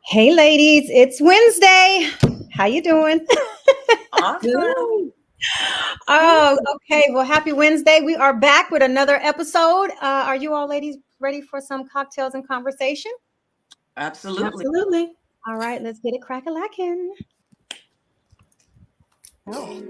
Hey ladies, it's Wednesday. How you doing? Awesome. Oh, okay. Well, happy Wednesday. We are back with another episode. Are you all ladies ready for some cocktails and conversation? Absolutely. Absolutely. All right, let's get it crack-a-lackin'. Oh.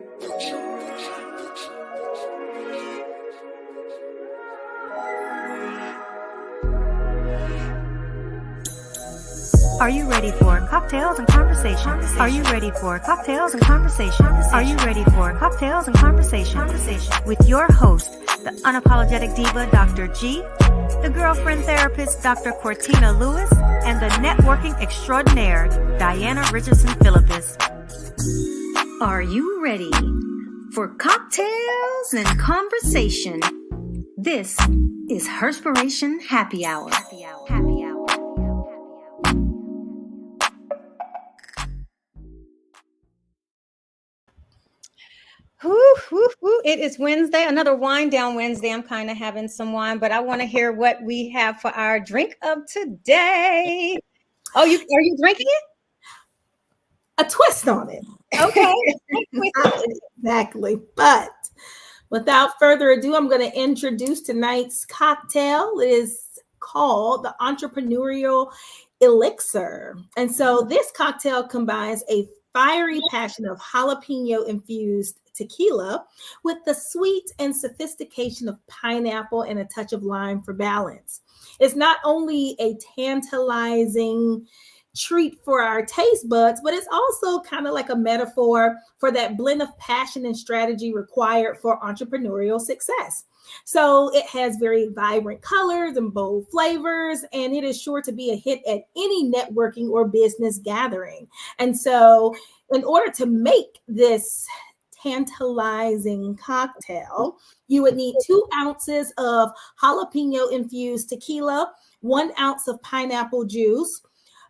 Are you ready for cocktails and conversation? Are you ready for cocktails and conversation? Are you ready for cocktails and conversation? With your host, the unapologetic diva, Dr. G, the girlfriend therapist, Dr. Cortina Lewis, and the networking extraordinaire, Diana Richardson Philippus. Are you ready for cocktails and conversation? This is Herspiration Happy Hour. It is Wednesday, another wind down Wednesday. I'm kind of having some wine, but I want to hear what we have for our drink of today. Oh, are you drinking it? A twist on it. Okay. Exactly. But without further ado, I'm going to introduce tonight's cocktail. It is called the Entrepreneurial Elixir. And so this cocktail combines a fiery passion of jalapeno infused tequila with the sweet and sophistication of pineapple and a touch of lime for balance. It's not only a tantalizing treat for our taste buds, but it's also kind of like a metaphor for that blend of passion and strategy required for entrepreneurial success. So it has very vibrant colors and bold flavors, and it is sure to be a hit at any networking or business gathering. And so in order to make this tantalizing cocktail, you would need 2 ounces of jalapeno infused tequila, 1 ounce of pineapple juice,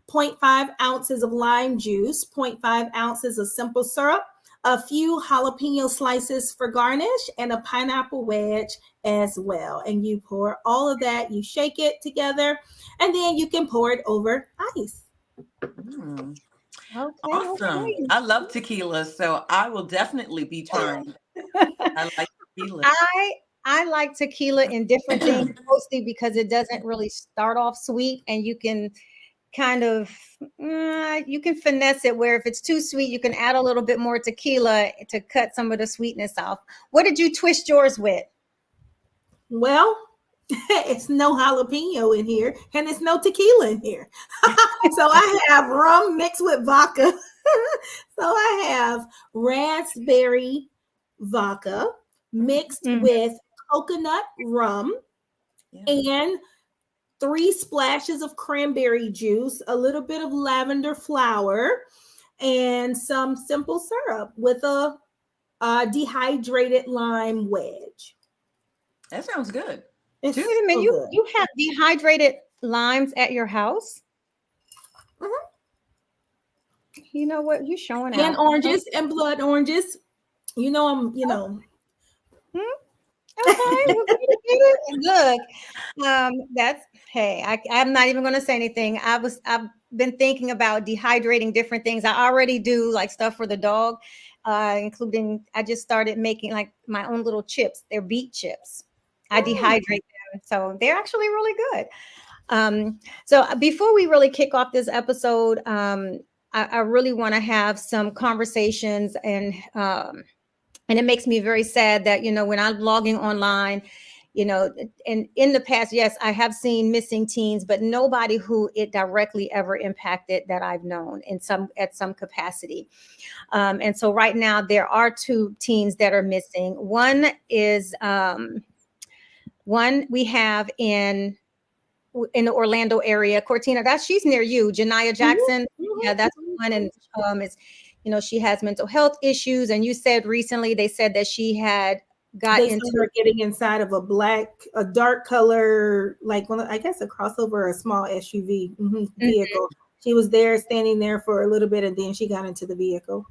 0.5 ounces of lime juice, 0.5 ounces of simple syrup, a few jalapeno slices for garnish, and a pineapple wedge as well. And you pour all of that, you shake it together, and then you can pour it over ice. Mm. Okay, Awesome. okay. I love tequila, so I will definitely be trying. I like tequila. I like tequila in different things, mostly because it doesn't really start off sweet, and you can kind of you can finesse it where if it's too sweet, you can add a little bit more tequila to cut some of the sweetness off. What did you twist yours with? Well, it's no jalapeno in here, and it's no tequila in here. So I have rum mixed with vodka. So I have raspberry vodka mixed with coconut rum and 3 splashes of cranberry juice, a little bit of lavender flower, and some simple syrup with a dehydrated lime wedge. That sounds good. Wait a minute, you have dehydrated limes at your house? Mm-hmm. You know what? You're showing out. And oranges and blood oranges. You know, Okay, look, I'm not even going to say anything. I've been thinking about dehydrating different things. I already do like stuff for the dog, including I just started making like my own little chips. They're beet chips. I dehydrate them, so they're actually really good. So before we really kick off this episode, I really want to have some conversations and it makes me very sad that, when I'm logging online, and in the past, yes, I have seen missing teens, but nobody who it directly ever impacted that I've known at some capacity. And so right now there are 2 teens that are missing. One is one we have in the Orlando area. Cortina, she's near you. Janiah Jackson. Mm-hmm. Yeah, that's one. And it's, she has mental health issues. And you said recently, they said that she had getting inside of a dark color, like I guess a crossover or a small SUV vehicle. Mm-hmm. She was standing there for a little bit, and then she got into the vehicle.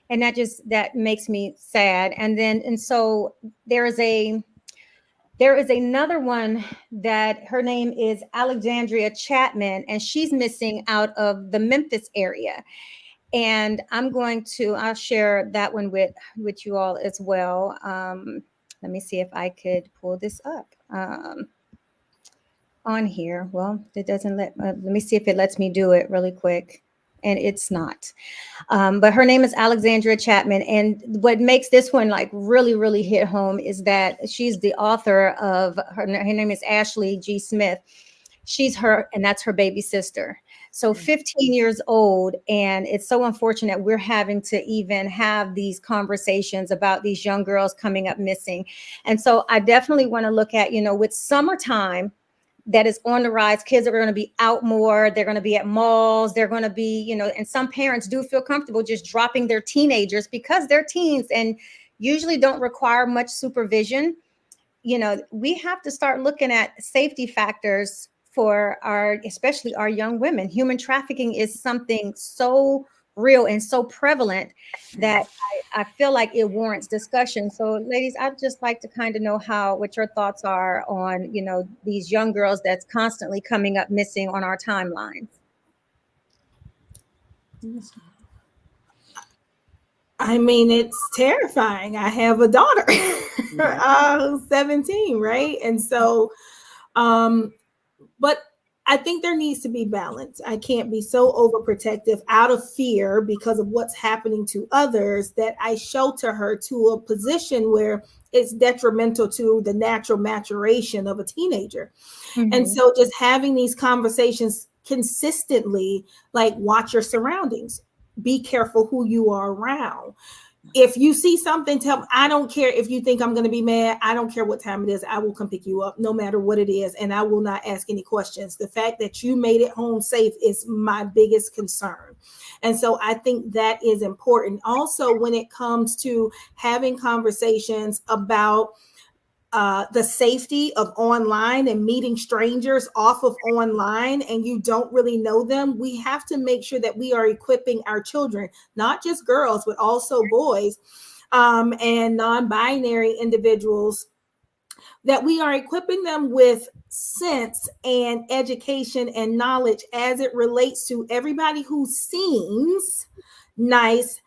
And that makes me sad. And so there is There is another one that her name is Alexandria Chatman, and she's missing out of the Memphis area. And I'll share that one with you all as well. Let me see if I could pull this up on here. Well, it doesn't let me see if it lets me do it really quick. And it's not. But her name is Alexandria Chatman. And what makes this one like really, really hit home is that she's the author of her name is Ashley G. Smith. And that's her baby sister. So 15 years old. And it's so unfortunate we're having to even have these conversations about these young girls coming up missing. And so I definitely want to look at, with summertime, that is on the rise. Kids are going to be out more. They're going to be at malls. They're going to be, and some parents do feel comfortable just dropping their teenagers because they're teens and usually don't require much supervision. We have to start looking at safety factors for especially our young women. Human trafficking is something so real and so prevalent that I feel like it warrants discussion. So ladies, I'd just like to kind of know what your thoughts are on, these young girls that's constantly coming up missing on our timelines. I mean, it's terrifying. I have a daughter who's 17, right? And so, but I think there needs to be balance. I can't be so overprotective out of fear because of what's happening to others that I shelter her to a position where it's detrimental to the natural maturation of a teenager. Mm-hmm. And so just having these conversations consistently, like watch your surroundings, be careful who you are around. If you see something, tell me. I don't care if you think I'm going to be mad. I don't care what time it is. I will come pick you up no matter what it is. And I will not ask any questions. The fact that you made it home safe is my biggest concern. And so I think that is important. Also, when it comes to having conversations about the safety of online and meeting strangers off of online and you don't really know them, we have to make sure that we are equipping our children, not just girls, but also boys and non-binary individuals, that we are equipping them with sense and education and knowledge as it relates to everybody who seems nice,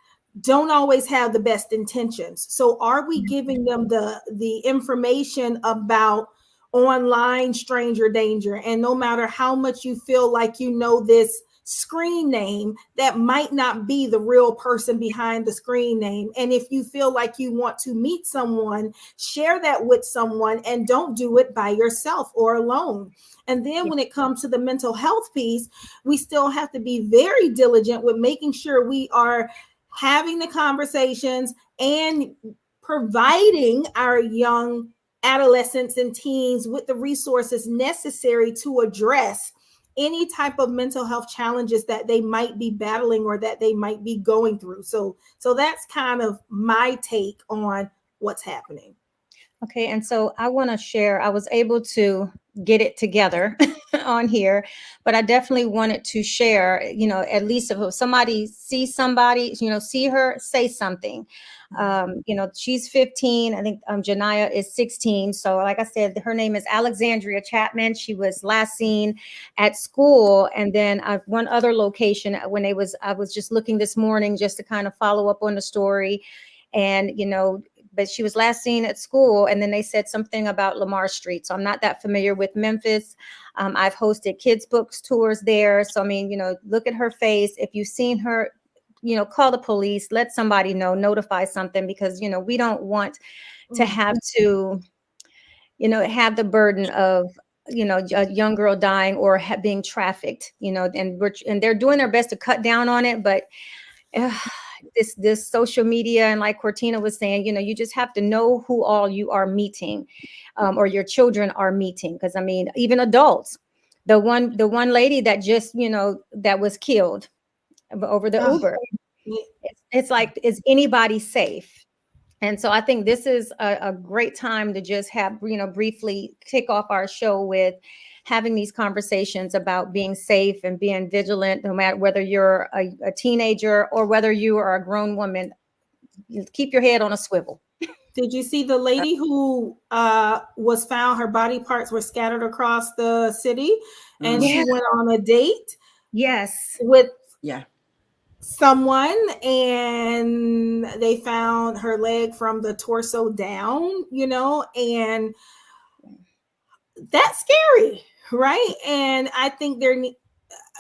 don't always have the best intentions. So are we giving them the information about online stranger danger? And no matter how much you feel like you know this screen name, that might not be the real person behind the screen name. And if you feel like you want to meet someone, share that with someone and don't do it by yourself or alone. And then when it comes to the mental health piece, we still have to be very diligent with making sure we are having the conversations and providing our young adolescents and teens with the resources necessary to address any type of mental health challenges that they might be battling or that they might be going through. So that's kind of my take on what's happening. Okay, and so I want to share, I was able to get it together on here, but I definitely wanted to share, at least if somebody sees somebody, see her, say something. She's 15. I think Janiah is 16. So like I said, her name is Alexandria Chatman. She was last seen at school. And then one other location I was just looking this morning just to kind of follow up on the story. And, but she was last seen at school, and then they said something about Lamar Street. So I'm not that familiar with Memphis. I've hosted kids' books tours there. So, I mean, look at her face. If you've seen her, call the police, let somebody know, notify something, because, we don't want to have to, have the burden of, a young girl dying or being trafficked, and they're doing their best to cut down on it. But this social media, and like Cortina was saying, you just have to know who all you are meeting, or your children are meeting. Because I mean, even adults, the one lady that just, that was killed over the Uber, it's like, is anybody safe? And so I think this is a great time to just have, briefly kick off our show with having these conversations about being safe and being vigilant, no matter whether you're a teenager or whether you are a grown woman. Keep your head on a swivel. Did you see the lady who was found? Her body parts were scattered across the city, and she went on a date. Yes. With Yeah. someone, and they found her leg from the torso down, and that's scary, right? And I think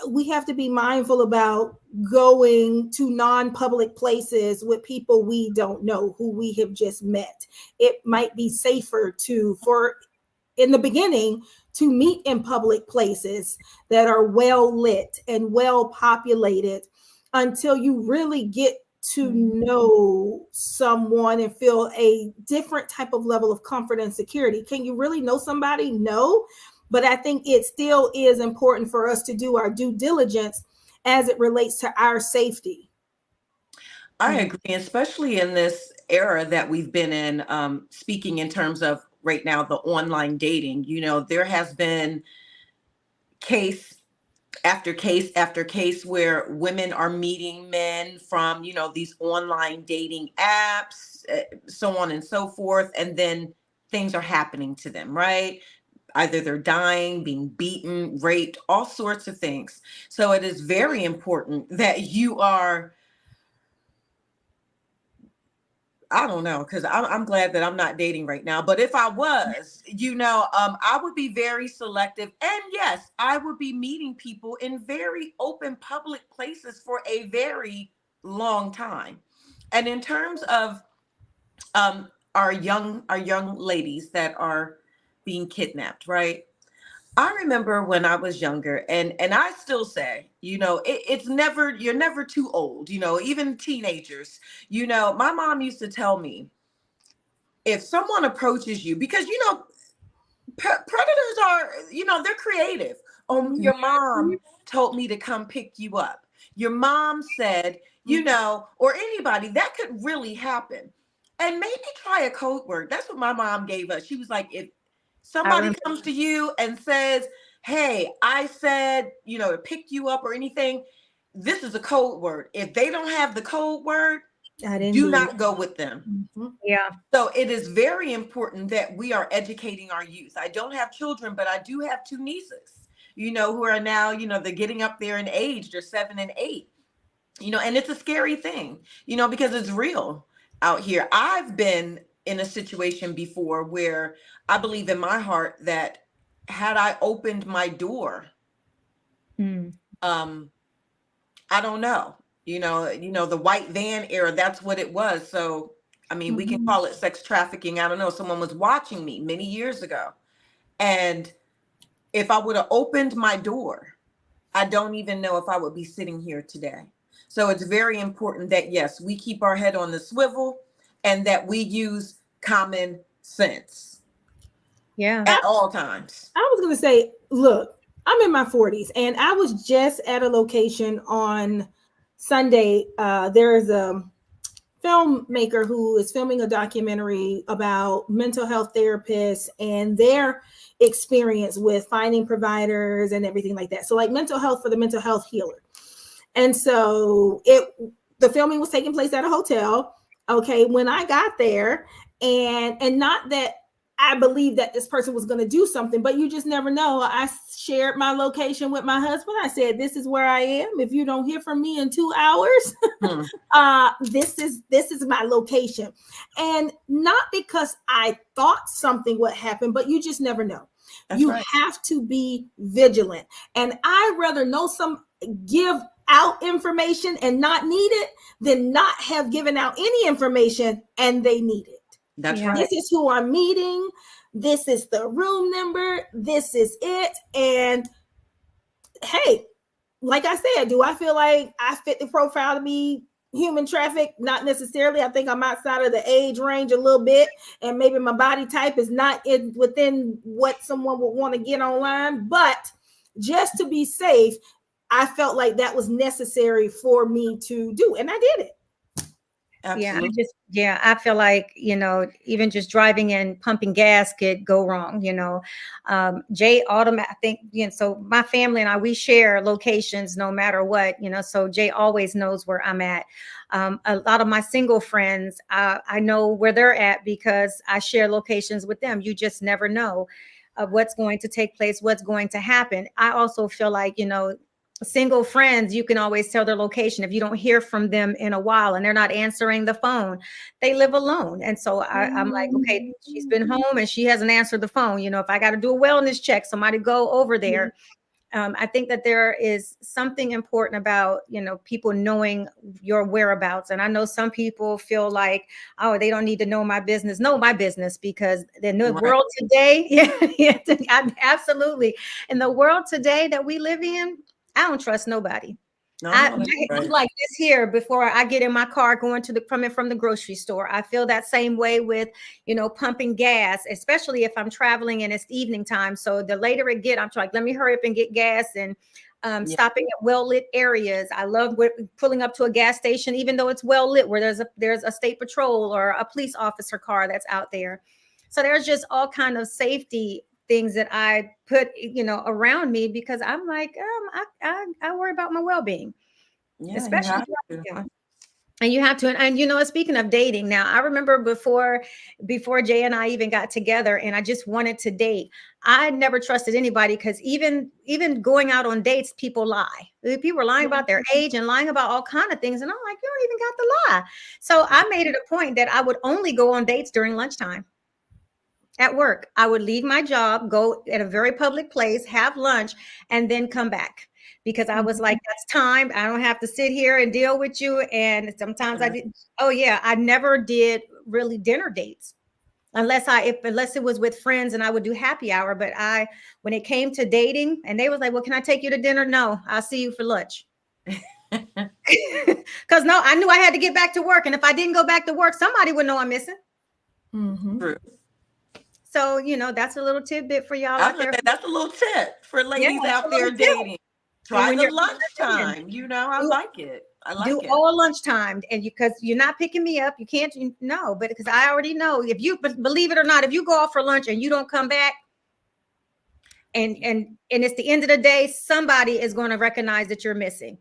we have to be mindful about going to non-public places with people we don't know, who we have just met. It might be safer in the beginning, to meet in public places that are well lit and well populated until you really get to know someone and feel a different type of level of comfort and security. Can you really know somebody? No. But I think it still is important for us to do our due diligence as it relates to our safety. I agree, especially in this era that we've been in, speaking in terms of right now, the online dating. There has been case after case after case where women are meeting men from, these online dating apps, so on and so forth. And then things are happening to them, right? Either they're dying, being beaten, raped, all sorts of things. So it is very important that you are, I don't know, because I'm glad that I'm not dating right now. But if I was, I would be very selective. And yes, I would be meeting people in very open public places for a very long time. And in terms of our young ladies that are being kidnapped, right? I remember when I was younger, and I still say, it's never, you're never too old, even teenagers. My mom used to tell me, if someone approaches you, because, predators are, they're creative. Oh, your mom told me to come pick you up. Your mom said, or anybody, that could really happen. And maybe try a code word. That's what my mom gave us. She was like, if somebody comes to you and says, hey, I said, to pick you up or anything, this is a code word. If they don't have the code word, do not go with them. Yeah. So it is very important that we are educating our youth. I don't have children, but I do have two nieces, who are now, they're getting up there in age. They're 7 and 8, and it's a scary thing, because it's real out here. I've been in a situation before where I believe in my heart that had I opened my door, I don't know, the white van era, that's what it was. So, I mean, we can call it sex trafficking. I don't know. Someone was watching me many years ago. And if I would have opened my door, I don't even know if I would be sitting here today. So it's very important that, yes, we keep our head on the swivel and that we use common sense. Yeah. At all times. I was going to say, look, I'm in my 40s and I was just at a location on Sunday. There is a filmmaker who is filming a documentary about mental health therapists and their experience with finding providers and everything like that. So like mental health for the mental health healer. And so the filming was taking place at a hotel. Okay. When I got there, and not that I believe that this person was going to do something, but you just never know. I shared my location with my husband. I said, this is where I am. If you don't hear from me in 2 hours, this is my location. And not because I thought something would happen, but you just never know. That's you right. have to be vigilant. And I'd rather give out information and not need it than not have given out any information and they need it. That's right. This is who I'm meeting. This is the room number. This is it. And hey, like I said, do I feel like I fit the profile to be human trafficked? Not necessarily. I think I'm outside of the age range a little bit, and maybe my body type is not within what someone would want to get online. But just to be safe, I felt like that was necessary for me to do, and I did it. Absolutely. I feel like, even just driving and pumping gas could go wrong, Jay I think, so my family and I, we share locations no matter what, so Jay always knows where I'm at. A lot of my single friends, I know where they're at because I share locations with them. You just never know what's going to take place, what's going to happen. I also feel like, single friends, you can always tell their location. If you don't hear from them in a while and they're not answering the phone, they live alone. And so I'm like, okay, she's been home and she hasn't answered the phone. If I got to do a wellness check, somebody go over there. I think that there is something important about, people knowing your whereabouts. And I know some people feel like, oh, they don't need to know my business. Know my business, because in the world today, absolutely. In the world today that we live in, I don't trust nobody. I'm like this here before I get in my car going coming from the grocery store. I feel that same way with, pumping gas, especially if I'm traveling and it's evening time. So the later it get, I'm like, let me hurry up and get gas and stopping at well-lit areas. I love pulling up to a gas station, even though it's well-lit, where there's a state patrol or a police officer car that's out there. So there's just all kind of safety things that I put, around me, because I'm like, I worry about my well-being, especially, and you have to. And speaking of dating, now I remember before Jay and I even got together, and I just wanted to date. I never trusted anybody, because even going out on dates, people lie. People are lying about their age and lying about all kind of things, and I'm like, you don't even got to lie. So I made it a point that I would only go on dates during lunchtime. At work, I would leave my job, go at a very public place, have lunch, and then come back, because I was like, that's time. I don't have to sit here and deal with you. And sometimes I did. Oh yeah. I never did really dinner dates unless it was with friends, and I would do happy hour. But when it came to dating, and they was like, well, can I take you to dinner? No, I'll see you for lunch. Because no, I knew I had to get back to work. And if I didn't go back to work, somebody would know I'm missing. True. So, that's a little tidbit for y'all out there. That's a little tip for ladies out there dating. Try the lunchtime. I like it. Do all lunchtime, and because you're not picking me up, you can't. No, but because I already know, if you believe it or not, if you go off for lunch and you don't come back, and it's the end of the day, somebody is going to recognize that you're missing.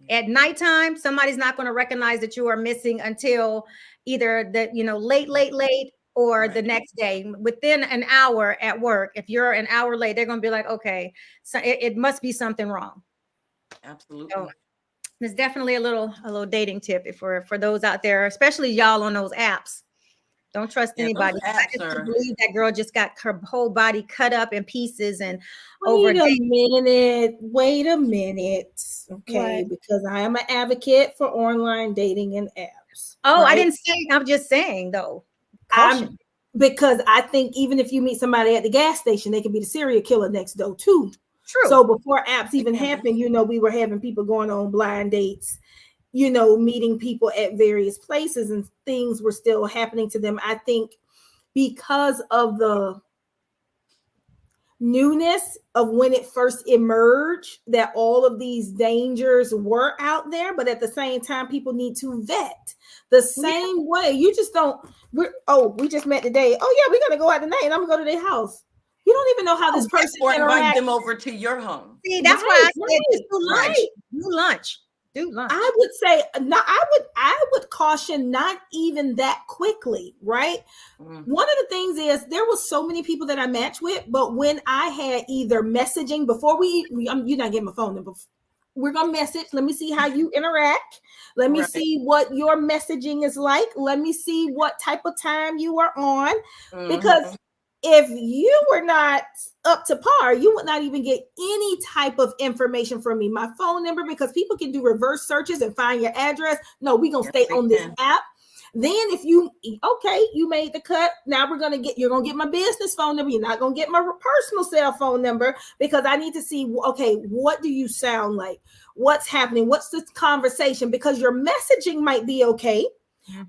At nighttime, somebody's not going to recognize that you are missing until either late or the next day, within an hour at work. If you're an hour late, they're going to be like, okay, so it must be something wrong. Absolutely. So there's definitely a little dating tip for those out there, especially y'all on those apps. Don't trust anybody. I just believe that girl just got her whole body cut up in pieces and Wait a minute. Okay, what? Because I am an advocate for online dating and apps. Oh, right? I didn't say. I'm just saying though. Because I think even if you meet somebody at the gas station, they could be the serial killer next door too. True. So before apps even happened, we were having people going on blind dates, meeting people at various places, and things were still happening to them. I think because of the newness of when it first emerged, that all of these dangers were out there, but at the same time, people need to vet the same way. You just don't. We just met today. Oh yeah, we're gonna go out tonight, and I'm gonna go to their house. You don't even know how this person invite them over to your home. See, that's why I said just do lunch. Do lunch. Do lunch. I would say no. I would caution not even that quickly, right? One of the things is there was so many people that I matched with, but when I had either messaging before you're not getting my phone number. We're gonna message. Let me see how you interact. Let me see what your messaging is like. Let me see what type of time you are on, because if you were not up to par, you would not even get any type of information from me. My phone number, because people can do reverse searches and find your address. No, we're going to stay on this app. Then if you made the cut. Now you're going to get my business phone number. You're not going to get my personal cell phone number, because I need to see, okay, what do you sound like? What's happening? What's the conversation? Because your messaging might be okay,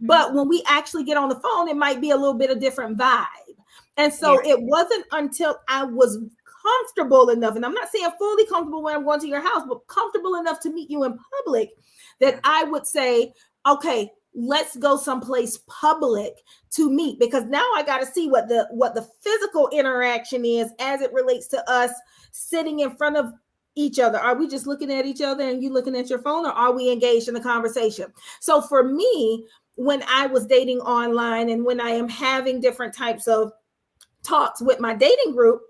but when we actually get on the phone, it might be a little bit of different vibe. And so it wasn't until I was comfortable enough, and I'm not saying fully comfortable when I'm going to your house, but comfortable enough to meet you in public, that I would say, okay, let's go someplace public to meet, because now I got to see what the physical interaction is as it relates to us sitting in front of each other. Are we just looking at each other and you looking at your phone, or are we engaged in the conversation? So for me, when I was dating online and when I am having different types of talks with my dating group,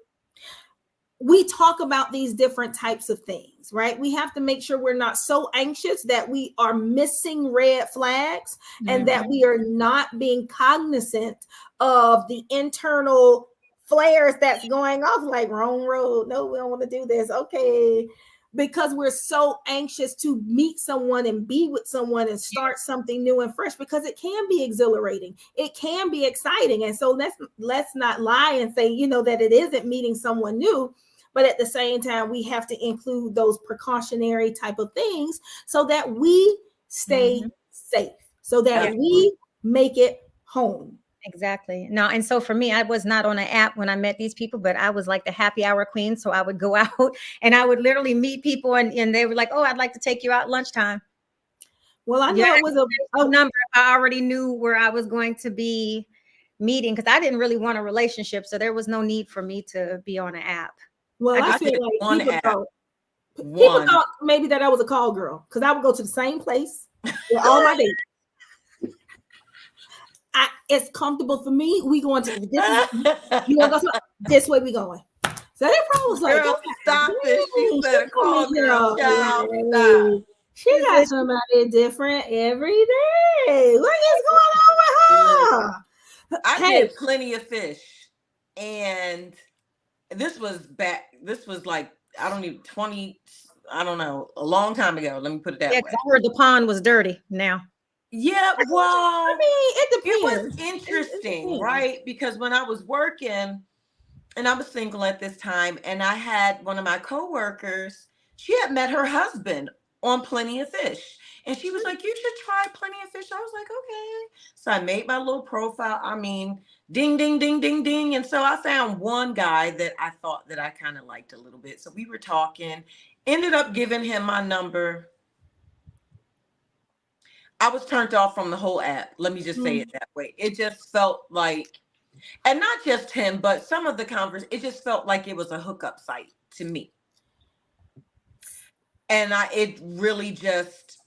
we talk about these different types of things, right? We have to make sure we're not so anxious that we are missing red flags, and that we are not being cognizant of the internal flares that's going off, like wrong road. No, we don't want to do this. Okay. Because we're so anxious to meet someone and be with someone and start something new and fresh, because it can be exhilarating. It can be exciting. And so let's not lie and say, that it isn't meeting someone new. But at the same time, we have to include those precautionary type of things so that we stay safe, so that we make it home. Exactly. No, and so for me, I was not on an app when I met these people, but I was like the happy hour queen. So I would go out and I would literally meet people, and they were like, "Oh, I'd like to take you out lunchtime." Well, I know it was a number. I already knew where I was going to be meeting, because I didn't really want a relationship. So there was no need for me to be on an app. Well, I feel like people thought maybe that I was a call girl, because I would go to the same place with all my dates. It's comfortable for me. We going to you want to go this way? We going. So they probably was like, "Girl, stop it!" She said, "Call girl, stop." She got somebody different every day. What is going on with her? I did plenty of fish, and this was like, I don't even 20. I don't know, a long time ago. Let me put it that way. I heard the pond was dirty now. Yeah, well, I mean, it depends. It was interesting, right? Because when I was working, and I was single at this time, and I had one of my coworkers, she had met her husband on Plenty of Fish. And she was like, "You should try Plenty of Fish." I was like, "Okay." So I made my little profile. I mean, ding, ding, ding, ding, ding. And so I found one guy that I thought that I kind of liked a little bit. So we were talking, ended up giving him my number. I was turned off from the whole app. Let me just say it that way. It just felt like, and not just him, but some of the conversation, it just felt like it was a hookup site to me. And it really just,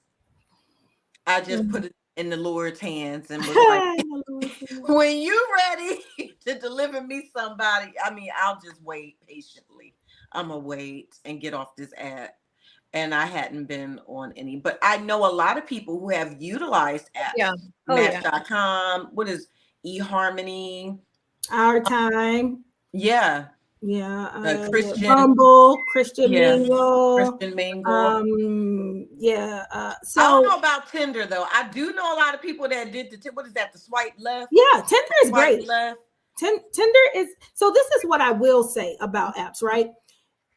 I just put it in the Lord's hands and was like, "When you ready to deliver me somebody, I mean, I'll just wait patiently. I'm gonna wait and get off this app." And I hadn't been on any, but I know a lot of people who have utilized apps. Yeah. Match.com. What is eHarmony? Our Time. Yeah. Yeah. Christian Bumble, Christian Mingle. Christian Mingle. So I don't know about Tinder though. I do know a lot of people that did what is that? The swipe left. Yeah, Tinder is great. Left. Tinder is, so this is what I will say about apps, right?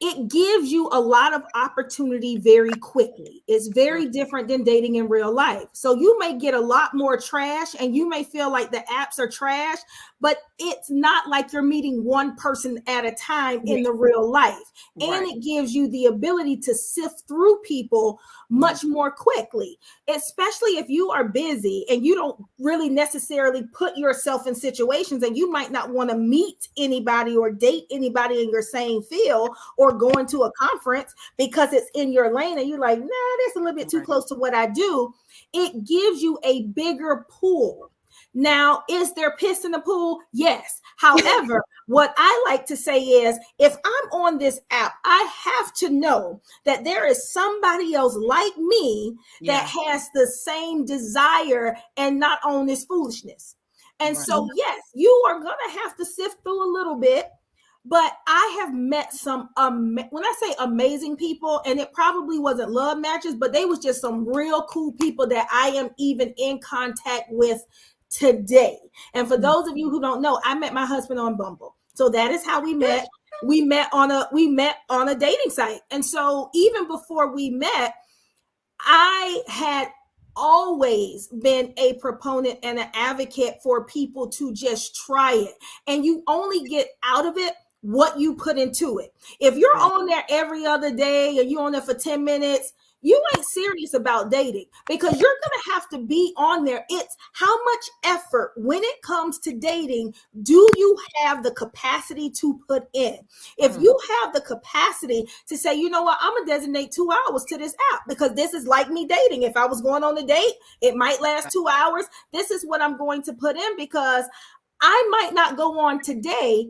It gives you a lot of opportunity very quickly. It's very different than dating in real life. So you may get a lot more trash, and you may feel like the apps are trash, but it's not like you're meeting one person at a time in the real life. And it gives you the ability to sift through people much more quickly, especially if you are busy and you don't really necessarily put yourself in situations, and you might not want to meet anybody or date anybody in your same field, or going to a conference because it's in your lane and you're like, nah, that's a little bit too close to what I do. It gives you a bigger pool. Now, is there piss in the pool? Yes. However, what I like to say is, if I'm on this app, I have to know that there is somebody else like me that has the same desire and not on this foolishness. And so, yes, you are going to have to sift through a little bit. But I have met some, when I say amazing people, and it probably wasn't love matches, but they was just some real cool people that I am even in contact with today. And for those of you who don't know, I met my husband on Bumble. So that is how we met. We met on a dating site. And so even before we met, I had always been a proponent and an advocate for people to just try it. And you only get out of it what you put into it. If you're on there every other day and you're on there for 10 minutes, you ain't serious about dating, because you're going to have to be on there. It's how much effort when it comes to dating do you have the capacity to put in? If you have the capacity to say, you know what, I'm going to designate 2 hours to this app because this is like me dating. If I was going on a date, it might last 2 hours. This is what I'm going to put in, because I might not go on today.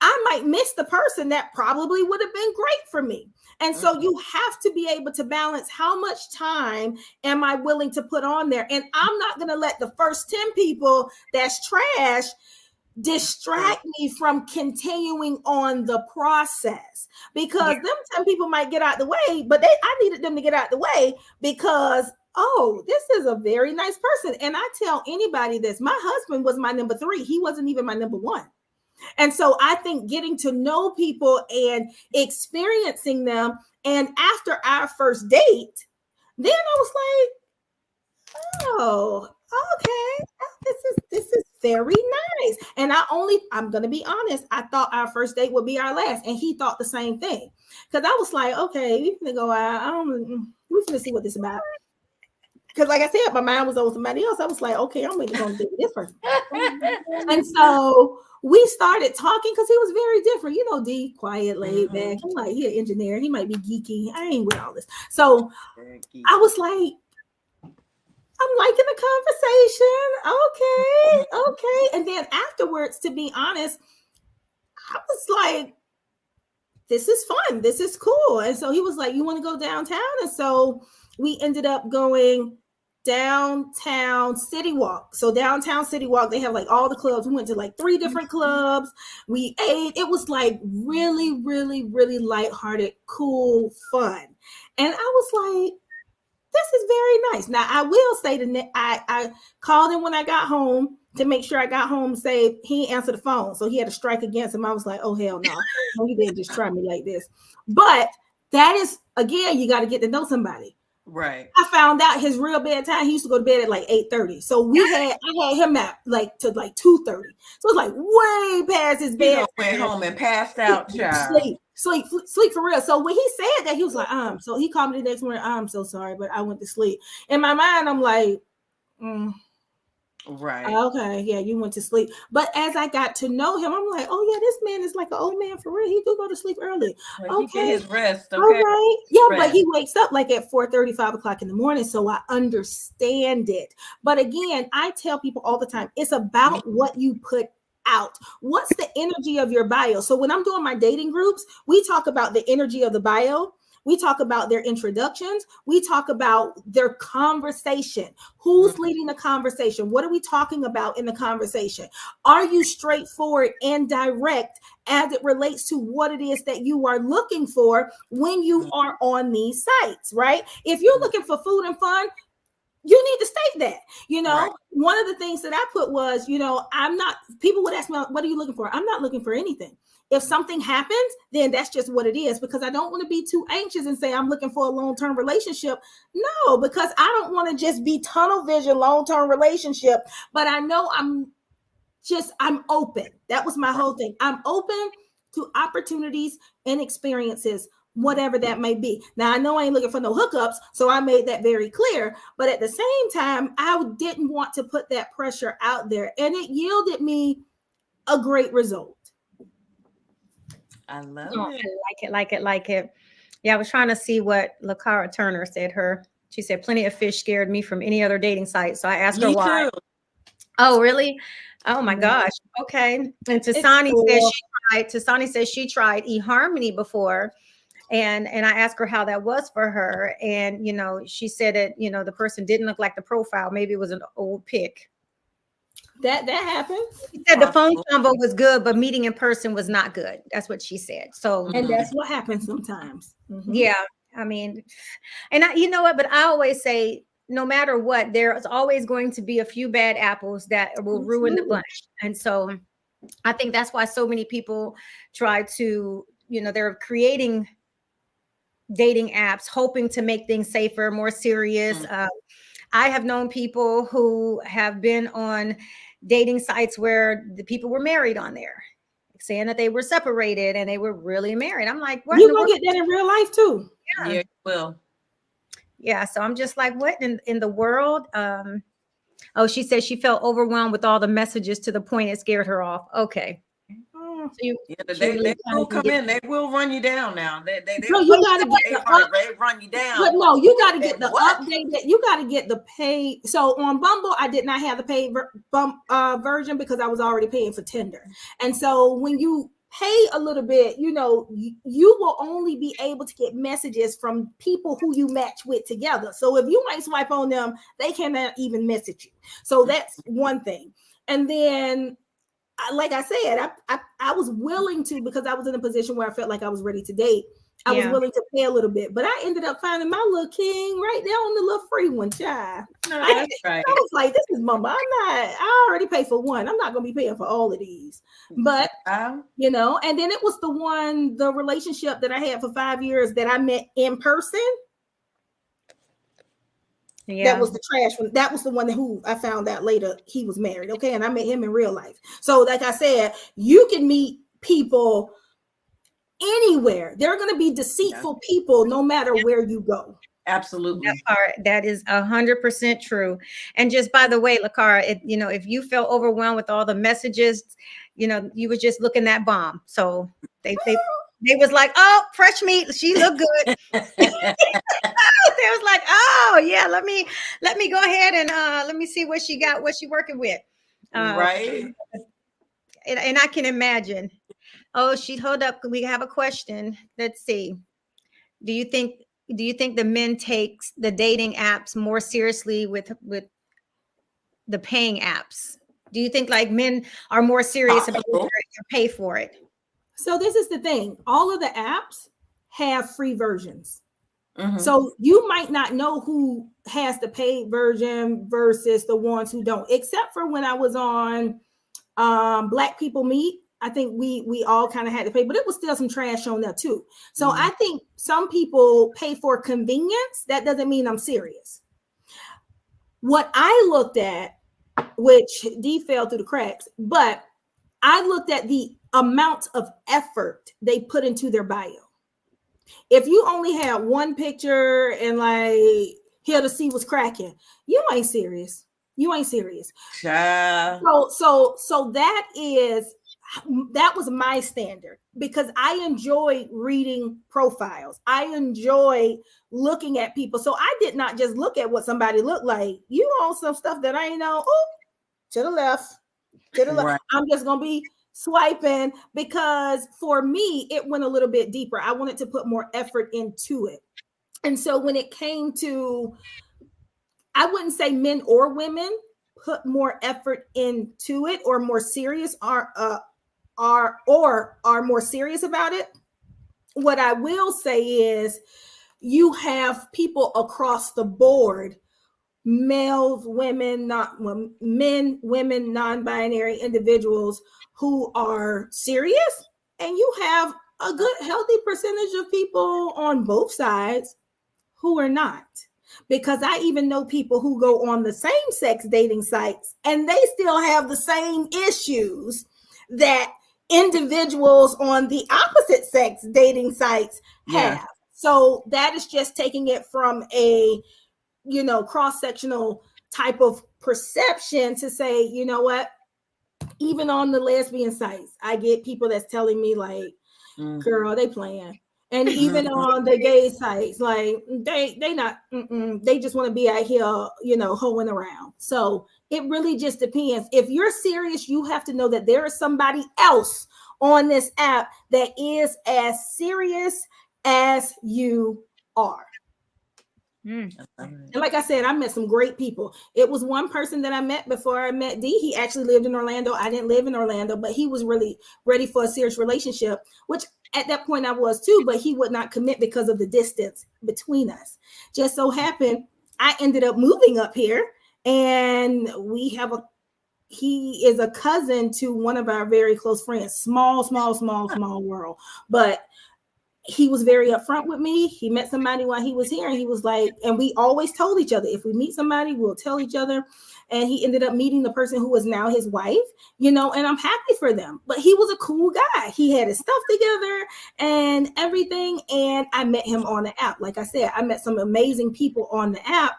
I might miss the person that probably would have been great for me. And so you have to be able to balance how much time am I willing to put on there. And I'm not going to let the first 10 people that's trash distract me from continuing on the process, because them 10 people might get out the way, but I needed them to get out the way because, oh, this is a very nice person. And I tell anybody this, my husband was my number 3. He wasn't even my number 1. And so I think getting to know people and experiencing them, and after our first date, then I was like, oh, okay, this is very nice. And I'm going to be honest, I thought our first date would be our last, and he thought the same thing. Because I was like, okay, we can go out. We're going to see what this is about. Because like I said, my mind was on somebody else. I was like, okay, I'm going to do this person. And so we started talking, because he was very different. You know, D, quiet, laid back. I'm like, he an engineer. He might be geeky. I ain't with all this. So I was like, I'm liking the conversation. Okay. And then afterwards, to be honest, I was like, this is fun. This is cool. And so he was like, you want to go downtown? And so we ended up going downtown City Walk. So downtown City Walk, they have like all the clubs. We went to like 3 different clubs. We ate. It was like really, really, really lighthearted, cool, fun. And I was like, this is very nice. Now, I will say that I called him when I got home to make sure I got home safe. He answered the phone, so he had to strike against him. I was like, oh, hell no. No, he didn't just try me like this. But that is, again, you got to get to know somebody. Right. I found out his real bedtime. He used to go to bed at like 8:30. So I had him at like to like 2:30. So it's like way past his bed. He went home and passed out, child. Sleep for real. So when he said that, he was like, so he called me the next morning. I'm so sorry, but I went to sleep. In my mind, I'm like, right. Okay, yeah, you went to sleep. But as I got to know him, I'm like, oh yeah, this man is like an old man for real. He do go to sleep early. Like he get his rest. Okay. All right. Yeah, rest. But he wakes up like at 4:30, 5 o'clock in the morning. So I understand it. But again, I tell people all the time, it's about what you put out. What's the energy of your bio? So when I'm doing my dating groups, we talk about the energy of the bio. We talk about their introductions. We talk about their conversation. Who's leading the conversation? What are we talking about in the conversation? Are you straightforward and direct as it relates to what it is that you are looking for when you are on these sites, right? If you're looking for food and fun, you need to state that. Right. One of the things that I put was, people would ask me, what are you looking for? I'm not looking for anything. If something happens, then that's just what it is, because I don't want to be too anxious and say I'm looking for a long-term relationship. No, because I don't want to just be tunnel vision long-term relationship, but I know I'm open. That was my whole thing. I'm open to opportunities and experiences, whatever that may be. Now, I know I ain't looking for no hookups, so I made that very clear. But at the same time, I didn't want to put that pressure out there, and it yielded me a great result. I love it. Like it. Yeah, I was trying to see what LaCara Turner said. She said, plenty of fish scared me from any other dating site. So I asked her why. Too. Oh, really? Oh my gosh. Okay. And Tasani says she tried eHarmony before. And I asked her how that was for her. And, she said that, the person didn't look like the profile. Maybe it was an old pic. That happened. She said the phone combo was good, but meeting in person was not good. That's what she said. So, and that's what happens sometimes. Mm-hmm. Yeah. I mean, and you know what, but I always say, no matter what, there's always going to be a few bad apples that will ruin the bunch. And so I think that's why so many people try to, they're creating dating apps, hoping to make things safer, more serious. I have known people who have been on dating sites where the people were married on there, saying that they were separated and they were really married. I'm like, what? You gonna get that in real life too? Yeah, you will. Yeah. So I'm just like, what in the world? Oh, she said she felt overwhelmed with all the messages to the point it scared her off. Okay. So they will come in. They will run you down now. They so you got to get they run you down. But no, you got to get the updated. You got to get the paid. So on Bumble, I did not have the paid version because I was already paying for Tinder. And so when you pay a little bit, you know, you will only be able to get messages from people who you match with together. So if you might swipe on them, they cannot even message you. So that's one thing. And then, like I said, I was willing to, because I was in a position where I felt like I was ready to date. I was willing to pay a little bit, but I ended up finding my little king right there on the little free one, child. I was like, this is mama. I already paid for one. I'm not going to be paying for all of these. But, you know, and then it was the relationship that I had for 5 years that I met in person. Yeah. That was the trash one. That was the one who I found out later he was married. Okay. And I met him in real life. So like I said, you can meet people anywhere. There are going to be deceitful people no matter where you go. Absolutely. That is 100% true. And just by the way, Lakara, you know, if you felt overwhelmed with all the messages, you know, you were just looking at bomb. So they was like, oh, fresh meat. She looked good. They was like, oh yeah, let me go ahead and let me see what she got, what she working with. Right. And I can imagine. Oh, hold up. We have a question. Let's see. Do you think the men takes the dating apps more seriously with the paying apps? Do you think like men are more serious about to pay for it? So this is the thing. All of the apps have free versions. Mm-hmm. So you might not know who has the paid version versus the ones who don't, except for when I was on Black People Meet. I think we all kind of had to pay, but it was still some trash on there too. So I think some people pay for convenience. That doesn't mean I'm serious. What I looked at, which D fell through the cracks, but I looked at the amount of effort they put into their bio. If you only had one picture and like here to see what's cracking, you ain't serious. You ain't serious. Yeah. So that was my standard because I enjoy reading profiles. I enjoy looking at people. So I did not just look at what somebody looked like. You on some stuff that I ain't know. Oh, to the left, to the left. Right. I'm just gonna be swiping because for me, it went a little bit deeper. I wanted to put more effort into it. And so when it came to, I wouldn't say men or women put more effort into it or more serious are more serious about it. What I will say is you have people across the board, males, women, men, women, non-binary individuals who are serious, and you have a good healthy percentage of people on both sides who are not. Because I even know people who go on the same sex dating sites and they still have the same issues that individuals on the opposite sex dating sites have. So that is just taking it from a, you know, cross-sectional type of perception to say, you know what, even on the lesbian sites, I get people that's telling me like, girl, they playing. And even on the gay sites, like they not, they just want to be out here, you know, hoeing around. So it really just depends. If you're serious, you have to know that there is somebody else on this app that is as serious as you are. And like I said, I met some great people. It was one person that I met before I met D. He actually lived in Orlando. I didn't live in Orlando, but he was really ready for a serious relationship, which at that point I was too, but he would not commit because of the distance between us. Just so happened, I ended up moving up here, and he is a cousin to one of our very close friends. Small world. But he was very upfront with me. He met somebody while he was here, and he was like, and we always told each other, if we meet somebody, we'll tell each other. And he ended up meeting the person who is now his wife, and I'm happy for them. But he was a cool guy. He had his stuff together and everything. And I met him on the app. Like I said, I met some amazing people on the app.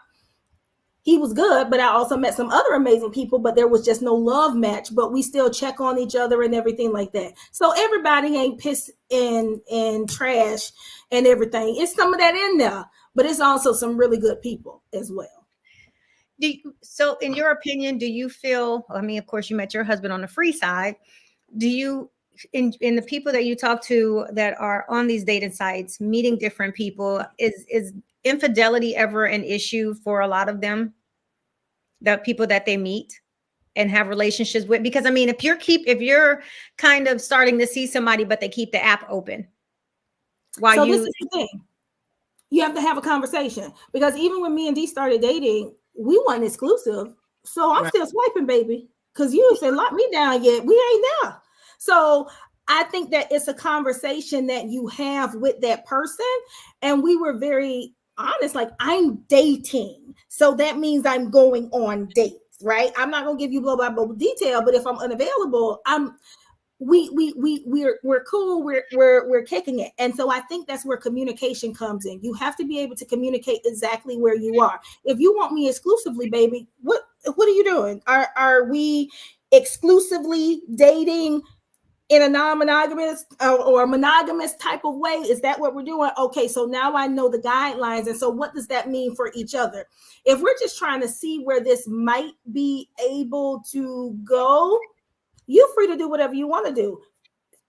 He was good, but I also met some other amazing people, but there was just no love match, but we still check on each other and everything like that. So everybody ain't piss and trash and everything. It's some of that in there, but it's also some really good people as well. So in your opinion, do you feel, I mean, of course you met your husband on the free side. Do you, in the people that you talk to that are on these dating sites, meeting different people, is infidelity ever an issue for a lot of them, the people that they meet and have relationships with? Because I mean, if you're kind of starting to see somebody, but they keep the app open, so this is the thing. You have to have a conversation, because even when me and Dee started dating, we weren't exclusive. So I'm still swiping, baby, because you said lock me down yet. We ain't there. So I think that it's a conversation that you have with that person. And we were very honest, like, I'm dating. So that means I'm going on dates, right? I'm not going to give you blah, blah, blah detail, but if I'm unavailable, we're cool. We're kicking it. And so I think that's where communication comes in. You have to be able to communicate exactly where you are. If you want me exclusively, baby, what are you doing? Are we exclusively dating in a non-monogamous or monogamous type of way? Is that what we're doing? Okay, so now I know the guidelines. And so what does that mean for each other? If we're just trying to see where this might be able to go, you're free to do whatever you want to do,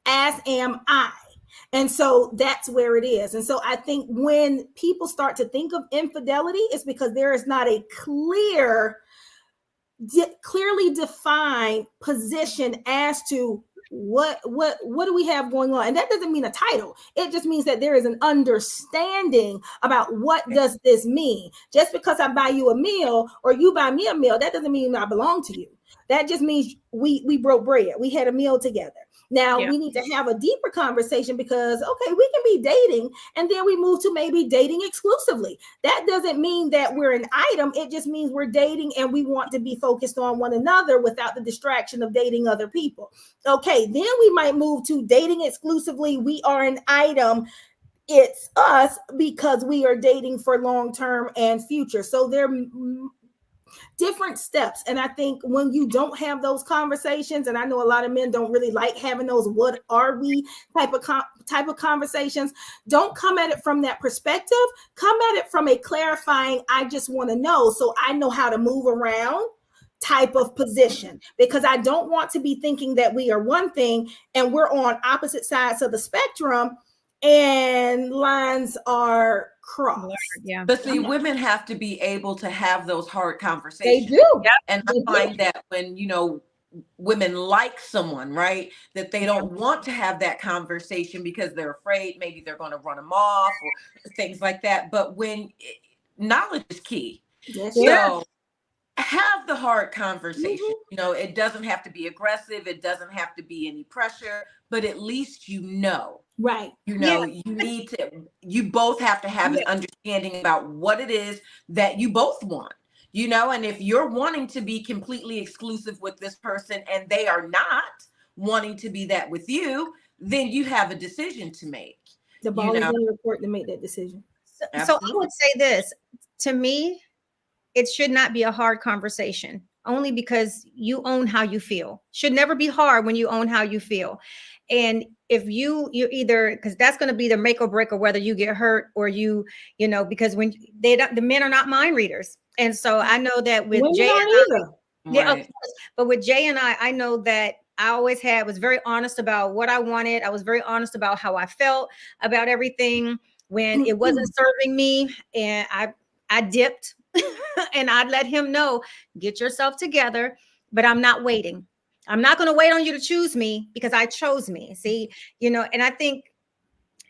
as am I. And so that's where it is. And so I think when people start to think of infidelity, it's because there is not a clearly defined position as to what do we have going on. And that doesn't mean a title. It just means that there is an understanding about what does this mean. Just because I buy you a meal or you buy me a meal, that doesn't mean I belong to you. That just means we broke bread. We had a meal together. Now we need to have a deeper conversation, because, okay, we can be dating and then we move to maybe dating exclusively. That doesn't mean that we're an item. It just means we're dating and we want to be focused on one another without the distraction of dating other people. Okay, then we might move to dating exclusively. We are an item. It's us because we are dating for long-term and future. So they're different steps. And I think when you don't have those conversations, and I know a lot of men don't really like having those what are we type of conversations, don't come at it from that perspective. Come at it from a clarifying, I just want to know so I know how to move around type of position, because I don't want to be thinking that we are one thing and we're on opposite sides of the spectrum and lines are crossed. Yeah. But see, women have to be able to have those hard conversations. They do. And I find that when, women like someone, right, that they don't want to have that conversation because they're afraid maybe they're going to run them off or things like that. But when knowledge is key. Yes. So have the hard conversation. It doesn't have to be aggressive. It doesn't have to be any pressure, but at least right. you need to, you both have to have an understanding about what it is that you both want, and if you're wanting to be completely exclusive with this person and they are not wanting to be that with you, then you have a decision to make. The ball is in the court to make that decision. So I would say this, to me, it should not be a hard conversation, only because you own how you feel. Should never be hard when you own how you feel. And if you're either, because that's going to be the make or break of whether you get hurt or because when the men are not mind readers. And so I know that with Jay and I, of course, but with Jay and I know that I always was very honest about what I wanted. I was very honest about how I felt about everything when it wasn't serving me. And I dipped and I'd let him know, get yourself together, but I'm not waiting. I'm not going to wait on you to choose me because I chose me. See, and I think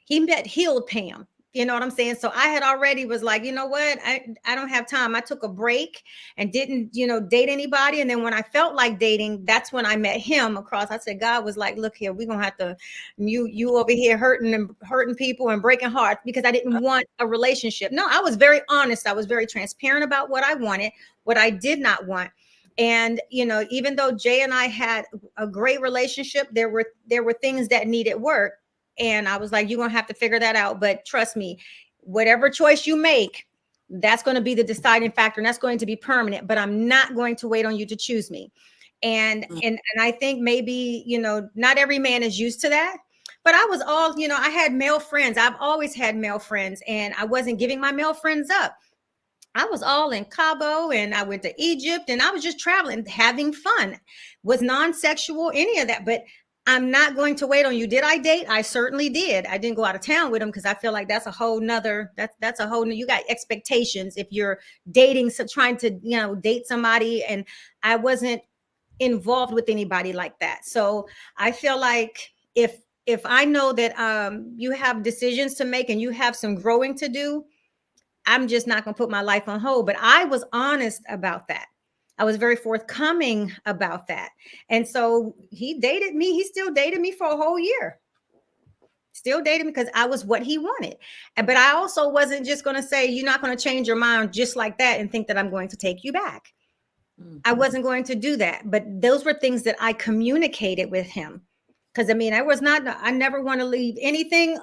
he healed Pam. You know what I'm saying? So I had already was like, you know what? I don't have time. I took a break and didn't, date anybody. And then when I felt like dating, that's when I met him across. I said, God was like, look here, we're going to have to, you over here hurting people and breaking hearts, because I didn't want a relationship. No, I was very honest. I was very transparent about what I wanted, what I did not want. And, even though Jay and I had a great relationship, there were things that needed work. And I was like, you're going to have to figure that out. But trust me, whatever choice you make, that's going to be the deciding factor. And that's going to be permanent. But I'm not going to wait on you to choose me. And I think maybe, not every man is used to that. But I was all, I had male friends. I've always had male friends. And I wasn't giving my male friends up. I was all in Cabo, and I went to Egypt, and I was just traveling, having fun. Was non-sexual, any of that. But I'm not going to wait on you. Did I date? I certainly did. I didn't go out of town with him, because I feel like that's a whole nother, that's a whole new, you got expectations if you're dating, so trying to, date somebody. And I wasn't involved with anybody like that. So I feel like if I know that you have decisions to make and you have some growing to do, I'm just not going to put my life on hold. But I was honest about that. I was very forthcoming about that. And so he dated me. He still dated me for a whole year. Still dated me because I was what he wanted. But I also wasn't just going to say, you're not going to change your mind just like that and think that I'm going to take you back. Mm-hmm. I wasn't going to do that. But those were things that I communicated with him. Because I never want to leave anything,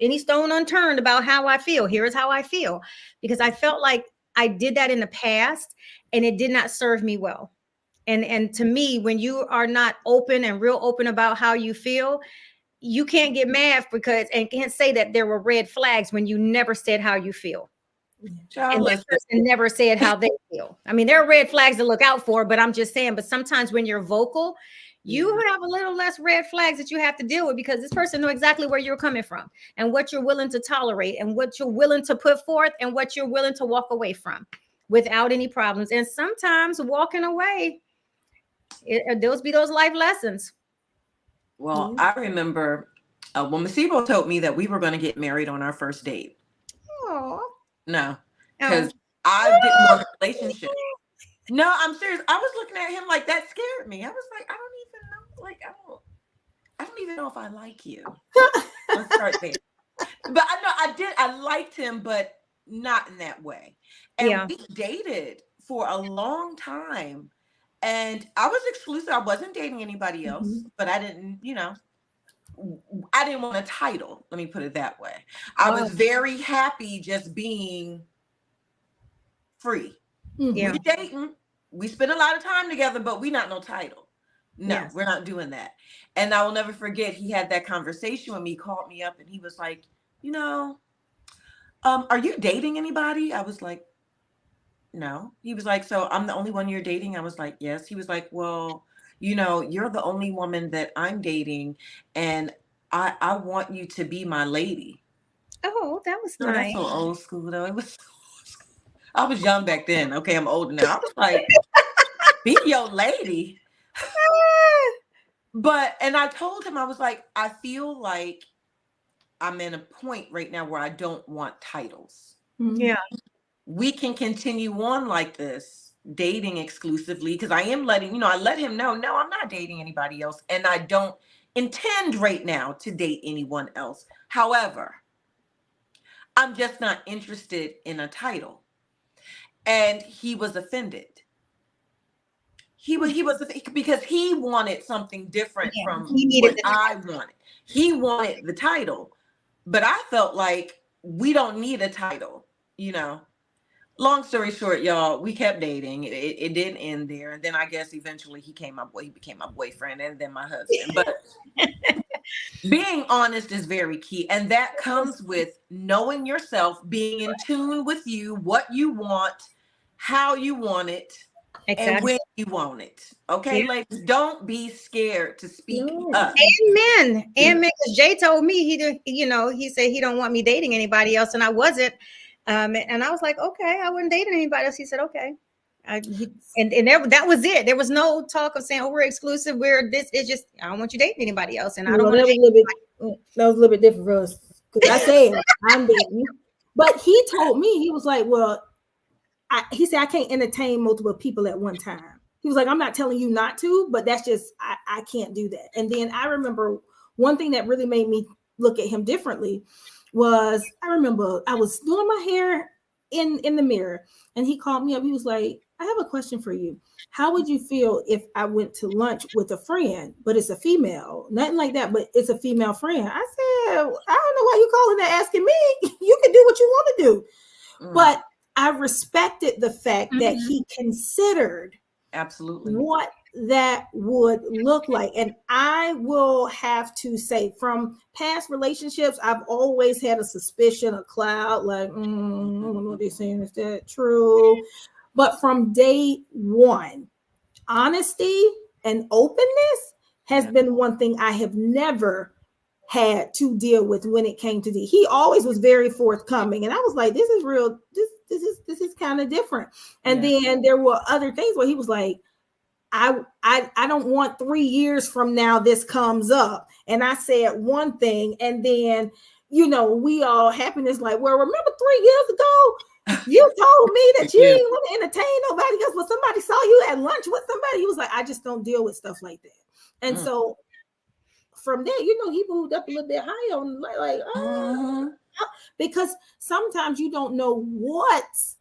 any stone unturned about how I feel. Here's how I feel. Because I felt like I did that in the past and it did not serve me well. And to me, when you are not open and real open about how you feel, you can't get mad and can't say that there were red flags when you never said how you feel. And that person never said how they feel. I mean, there are red flags to look out for, but I'm just saying, but sometimes when you're vocal, you have a little less red flags that you have to deal with, because this person knows exactly where you're coming from and what you're willing to tolerate and what you're willing to put forth and what you're willing to walk away from without any problems. And sometimes walking away, those be those life lessons. Well, I remember when Masibo told me that we were going to get married on our first date. Oh. No, because I didn't want a relationship. No, I'm serious. I was looking at him like that scared me. I was like, I don't even know. Like, I don't even know if I like you. Let's start there. But I liked him, but not in that way. And we dated for a long time. And I was exclusive. I wasn't dating anybody else, but I didn't, I didn't want a title. Let me put it that way. I was very happy just being free. Yeah. We dating. We spend a lot of time together, but we not no title. No, we're not doing that. And I will never forget, he had that conversation with me, called me up, and he was like, are you dating anybody? I was like, no. He was like, so I'm the only one you're dating? I was like, yes. He was like, well, you're the only woman that I'm dating, and I want you to be my lady. Oh, that was nice. That's so old school, though. It was. I was young back then. Okay, I'm older now. I was like, be your lady. And I told him, I was like, I feel like I'm in a point right now where I don't want titles. Yeah. We can continue on like this, dating exclusively, because I am I let him know, no, I'm not dating anybody else. And I don't intend right now to date anyone else. However, I'm just not interested in a title. And he was offended. He was because he wanted something different from what I wanted. He wanted the title, but I felt like we don't need a title, Long story short, y'all, we kept dating. It didn't end there. And then I guess eventually he became my boyfriend and then my husband. But being honest is very key. And that comes with knowing yourself, being in tune with you, what you want, how you want it, and when you want it. Okay, ladies, don't be scared to speak up. Amen. Because Jay told me he said he don't want me dating anybody else, and I wasn't. And I was like, okay, I wouldn't date anybody else. He said, okay. That was it. There was no talk of saying, oh, we're exclusive. We're this. It's just, I don't want you dating anybody else. And I don't want that was a little bit different for us. because I said I'm dating. But he told me, he was like, well, he said I can't entertain multiple people at one time. He was like, I'm not telling you not to, but that's just I can't do that. And then I remember one thing that really made me look at him differently was I remember I was doing my hair in the mirror, and he called me up. He was like, I have a question for you. How would you feel if I went to lunch with a friend, but it's a female? Nothing like that, but it's a female friend. I said, I don't know why you calling that asking me. You can do what you want to do. But I respected the fact that he considered absolutely what that would look like. And I will have to say, from past relationships, I've always had a suspicion, a cloud, like, I don't know what they're saying. Is that true? But from day one, honesty and openness has been one thing I have never had to deal with when it came to he always was very forthcoming, and I was like, this is real, this is kind of different. And then there were other things where he was like, I don't want 3 years from now this comes up, and I said one thing, and then we all happiness like, well, remember 3 years ago you told me that you didn't want to entertain nobody else, but somebody saw you at lunch with somebody. He was like, I just don't deal with stuff like that. And so from there, he moved up a little bit higher on because sometimes you don't know what's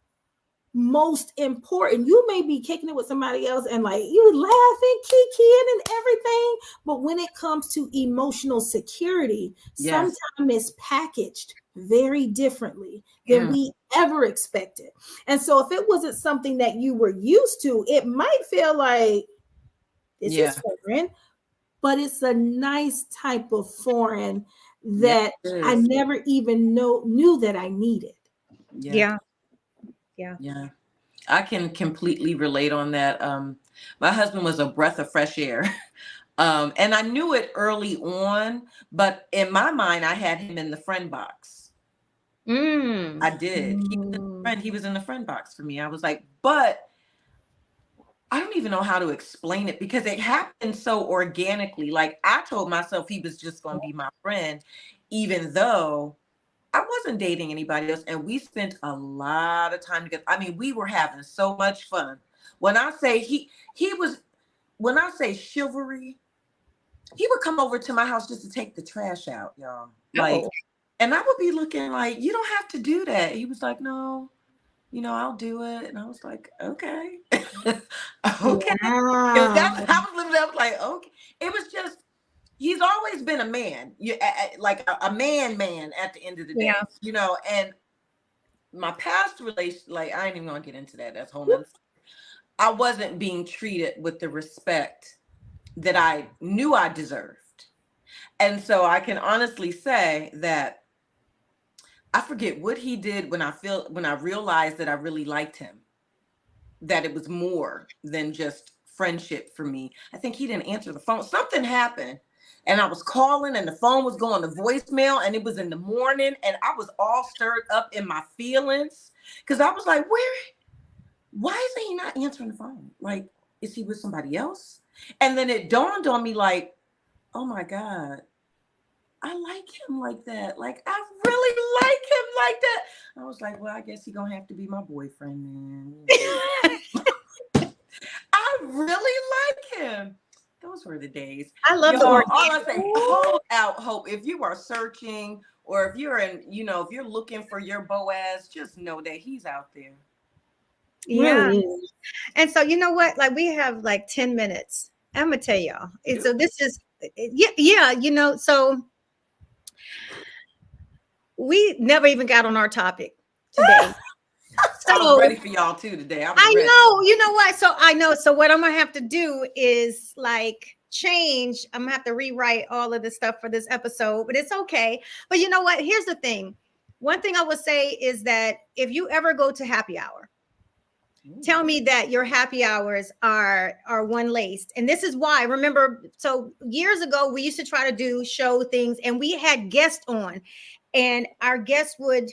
most important. You may be kicking it with somebody else and like you laughing, kikiing and everything, but when it comes to emotional security, sometimes it's packaged very differently than we ever expected. And so if it wasn't something that you were used to, it might feel like this is foreign. But it's a nice type of foreign that I never even knew that I needed. Yeah. I can completely relate on that. My husband was a breath of fresh air. And I knew it early on, but in my mind, I had him in the friend box. I did. He was in the friend box for me. I was like, but I don't even know how to explain it because it happened so organically. Like I told myself he was just going to be my friend, even though I wasn't dating anybody else. And we spent a lot of time together. I mean, we were having so much fun. When I say when I say chivalry, he would come over to my house just to take the trash out, y'all. Like, and I would be looking like, you don't have to do that. He was like, no. I'll do it. And I was like, okay. Okay. I was like, okay. It was just, he's always been a man, like a man at the end of the day, and my past relation, like, I ain't even gonna get into that. That's whole nother. I wasn't being treated with the respect that I knew I deserved. And so I can honestly say that I forget what he did when I realized that I really liked him, that it was more than just friendship for me. I think he didn't answer the phone. Something happened and I was calling and the phone was going to voicemail and it was in the morning and I was all stirred up in my feelings because I was like, why isn't he not answering the phone? Like, is he with somebody else? And then it dawned on me like, oh my God, I like him like that. Like, I really like him like that. I was like, well, I guess he's going to have to be my boyfriend then. I really like him. Those were the days. I love the word. All I say, hold out hope. If you are searching or if you're if you're looking for your Boaz, just know that he's out there. Yeah. Really? And so, you know what? Like, we have like 10 minutes. I'm going to tell y'all. And so this is, so we never even got on our topic today. So I was ready for y'all too today. I know, you know what? So I know. So what I'm going to have to do is like change. I'm going to have to rewrite all of this stuff for this episode, but it's okay. But you know what? Here's the thing. One thing I would say is that if you ever go to happy hour, tell me that your happy hours are one laced. And this is why, remember, so years ago, we used to try to show things and we had guests on and our guests would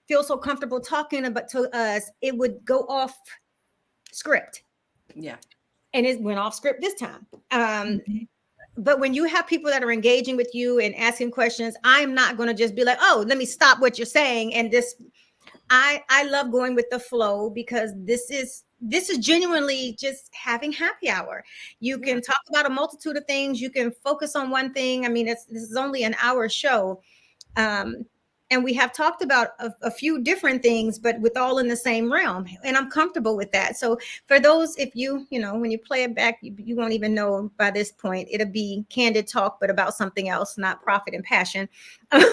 feel so comfortable talking about to us, it would go off script. Yeah. And it went off script this time. but when you have people that are engaging with you and asking questions, I'm not going to just be like, oh, let me stop what you're saying. And this, I love going with the flow, because this is genuinely just having happy hour. You can talk about a multitude of things. You can focus on one thing. I mean, this is only an hour show. And we have talked about a few different things, but with all in the same realm. And I'm comfortable with that. So for those, if you know, when you play it back, you won't even know by this point. It'll be Candid Talk, but about something else, not profit and passion. And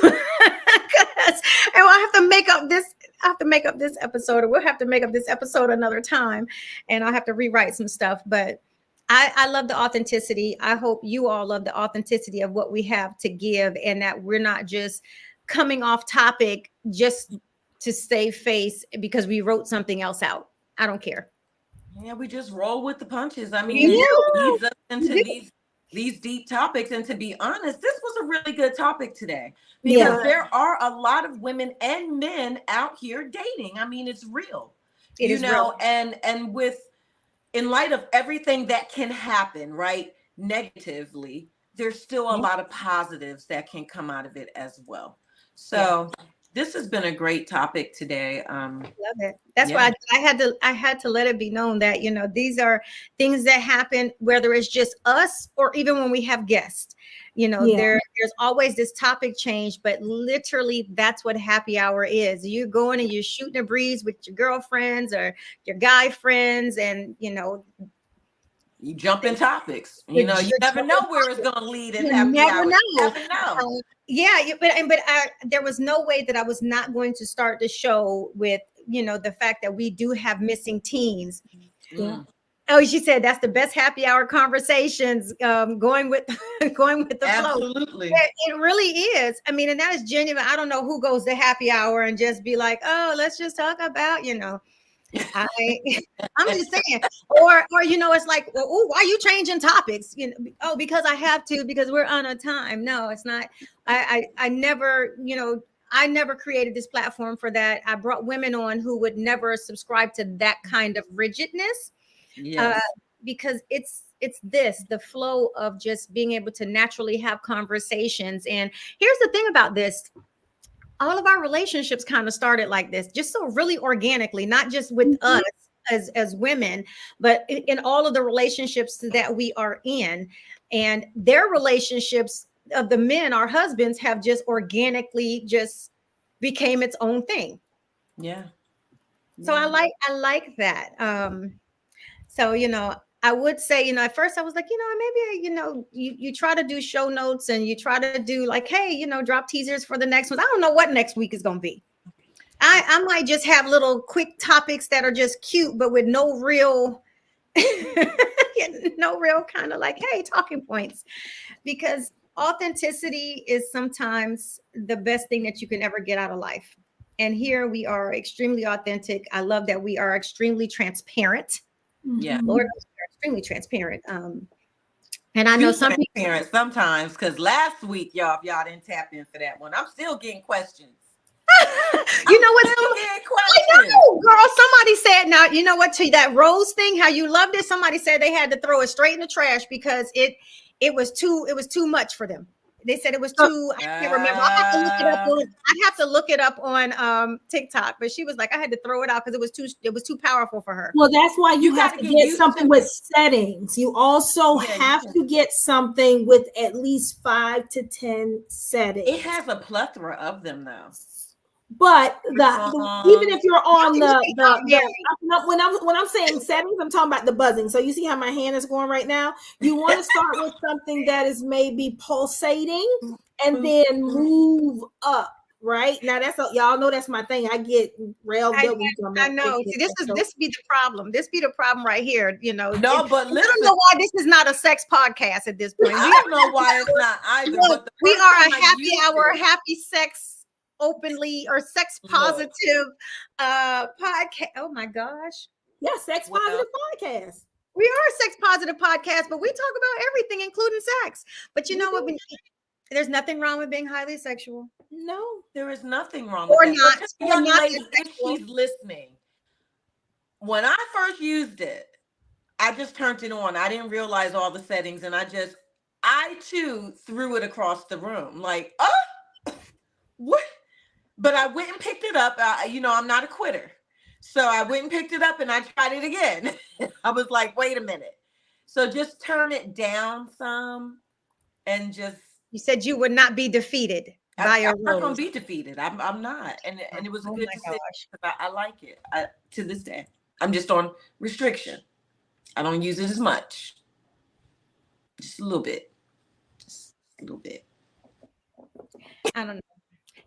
I'll have to make up this. I have to make up this episode, or we'll have to make up this episode another time. And I'll have to rewrite some stuff. But I love the authenticity. I hope you all love the authenticity of what we have to give, and that we're not just coming off topic just to save face because we wrote something else out. I don't care. Yeah, we just roll with the punches. I mean, it leads us into these deep topics. And to be honest, this was a really good topic today, because there are a lot of women and men out here dating. I mean, it's real, you know, real. And with, in light of everything that can happen, right, negatively, there's still a lot of positives that can come out of it as well. So this has been a great topic today. Love it. That's why I had to let it be known that, you know, these are things that happen, whether it's just us or even when we have guests. You know, there's always this topic change, but literally that's what happy hour is. You're going and you're shooting a breeze with your girlfriends or your guy friends, and you know, you jump in topics. You know, you never know where it's going to lead in happy hour. You never know. But there was no way that I was not going to start the show with, you know, the fact that we do have missing teens. Oh, she said that's the best happy hour conversations. Going with the flow. Absolutely. It really is. I mean, and that is genuine. I don't know who goes to happy hour and just be like, oh, let's just talk about, you know. I'm just saying, or you know, it's like, well, ooh, why are you changing topics? You know, oh, because I have to, because we're on a time. No, it's not. I never, you know, I never created this platform for that. I brought women on who would never subscribe to that kind of rigidness, because it's the flow of just being able to naturally have conversations. And here's the thing about this. All of our relationships kind of started like this, just so really organically, not just with us as women, but in all of the relationships that we are in. And their relationships of the men, our husbands, have just organically just became its own thing. So I like that. So, you know, I would say, you know, at first I was like, you know, maybe, you know, you try to do show notes and you try to do like, hey, you know, drop teasers for the next one. I don't know what next week is going to be. I might just have little quick topics that are just cute, but with no real, kind of like, hey, talking points, because authenticity is sometimes the best thing that you can ever get out of life. And here we are extremely authentic. I love that we are extremely transparent. Lord, we're extremely transparent. And I know some people sometimes, because last week, y'all, if y'all didn't tap in for that one, I'm still getting questions. You know what? I know, girl. Somebody said, now, you know what, to that rose thing, how you loved it. Somebody said they had to throw it straight in the trash because it was too much for them. They said it was too, I can't remember. I'd have to look it up on TikTok, but she was like, I had to throw it out because it was too powerful for her. Well, that's why you have to get something with settings. You also have to get something with at least 5 to 10 settings. It has a plethora of them though. But even if you're on when I'm saying settings, I'm talking about the buzzing. So you see how my hand is going right now? You want to start with something that is maybe pulsating and then move up. Right now, y'all know that's my thing. I get railed up. I know. See, this be the problem. This be the problem right here. You know. No, but listen. I don't know why this is not a sex podcast at this point. I don't know why it's not either. Look, but we are a happy hour, happy sex. Openly or sex positive podcast. Oh my gosh. Yeah, sex positive podcast. We are a sex positive podcast, but we talk about everything, including sex. But you know what? There's nothing wrong with being highly sexual. No, there is nothing wrong with that. Young lady, if she's listening, when I first used it, I just turned it on. I didn't realize all the settings, and I just I too threw it across the room, like, oh, what? But I went and picked it up. I'm not a quitter. So I went and picked it up and I tried it again. I was like, wait a minute. So just turn it down some and just. You said you would not be defeated by a I'm not going rose. to be defeated. I'm not. And it was a good decision because I like it to this day. I'm just on restriction. I don't use it as much. Just a little bit. Just a little bit. I don't know.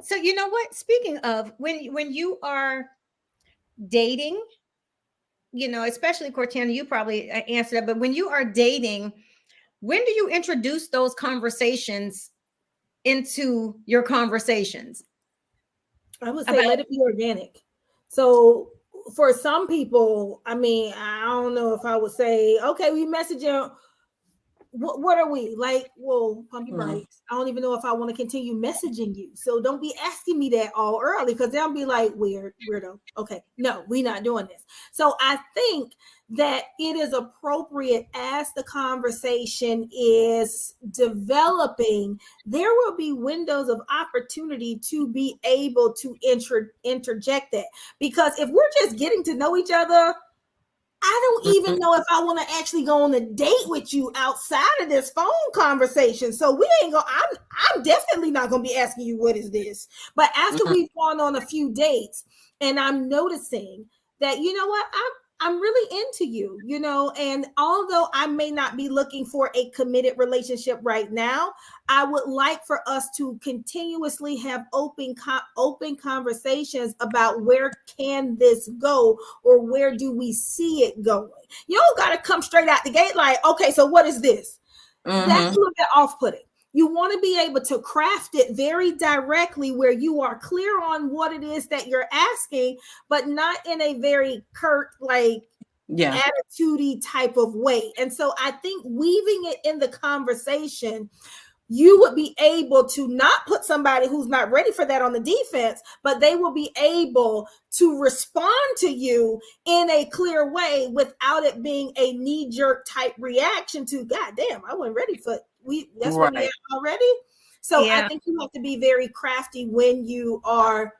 So you know what? Speaking of when you are dating, especially Cortina, you probably answered that, but when you are dating, when do you introduce those conversations into your conversations? I would say let it be organic. So for some people, I mean, I don't know if I would say, okay, we messaging. What are we like? Well, pump your brakes. I don't even know if I want to continue messaging you. So don't be asking me that all early because they'll be like, weirdo. Okay, no, we're not doing this. So I think that it is appropriate as the conversation is developing, there will be windows of opportunity to be able to interject that. Because if we're just getting to know each other, I don't even know if I want to actually go on a date with you outside of this phone conversation. So we ain't going. I'm definitely not going to be asking you what is this. But after we've gone on a few dates, and I'm noticing that you know what, I'm really into you, and although I may not be looking for a committed relationship right now, I would like for us to continuously have open conversations about where can this go or where do we see it going. You don't got to come straight out the gate like, okay, so what is this? That's a little bit off-putting. You want to be able to craft it very directly where you are clear on what it is that you're asking, but not in a very curt, attitude-y type of way. And so I think weaving it in the conversation, you would be able to not put somebody who's not ready for that on the defense, but they will be able to respond to you in a clear way without it being a knee-jerk type reaction to, God damn, I wasn't ready for that's where we are already. So I think you have to be very crafty when you are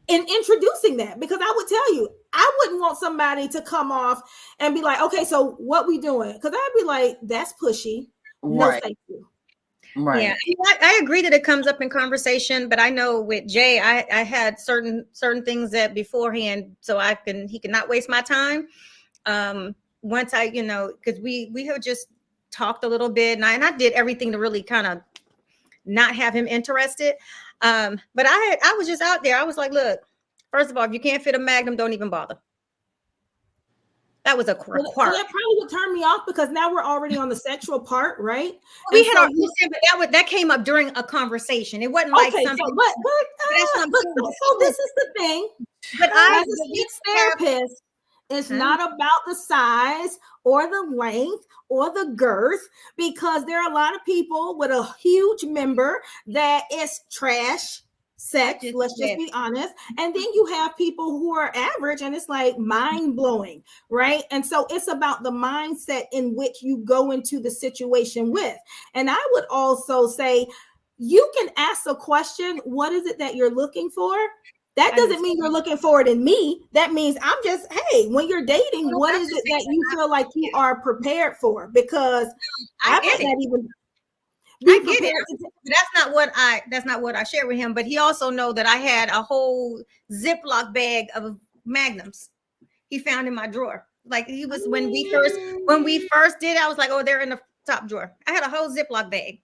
in introducing that, because I would tell you, I wouldn't want somebody to come off and be like, okay, so what we doing? Because I'd be like, that's pushy. No, thank you. Right. Yeah, I agree that it comes up in conversation, but I know with Jay, I had certain things that beforehand, so he could not waste my time. Once I, because we have just talked a little bit, and I did everything to really kind of not have him interested. But I was just out there. I was like, look, first of all, if you can't fit a Magnum, don't even bother. That was a requirement. Well, that probably would turn me off because now we're already on the sexual part, right? We had already said, but that came up during a conversation. It wasn't like something. So this is the thing. But as a speech therapist, it's not about the size or the length or the girth, because there are a lot of people with a huge member that is trash sex, let's just be honest. And then you have people who are average and it's like mind-blowing, right? And so it's about the mindset in which you go into the situation with. And I would also say you can ask a question, what is it that you're looking for? That doesn't mean you're looking for it in me. That means I'm just, hey, when you're dating, what is it that you feel like you are prepared for? Because I might not even I get it. That's not what I shared with him. But he also know that I had a whole Ziploc bag of Magnums he found in my drawer. Like he was when we first did, I was like, oh, they're in the top drawer. I had a whole Ziploc bag.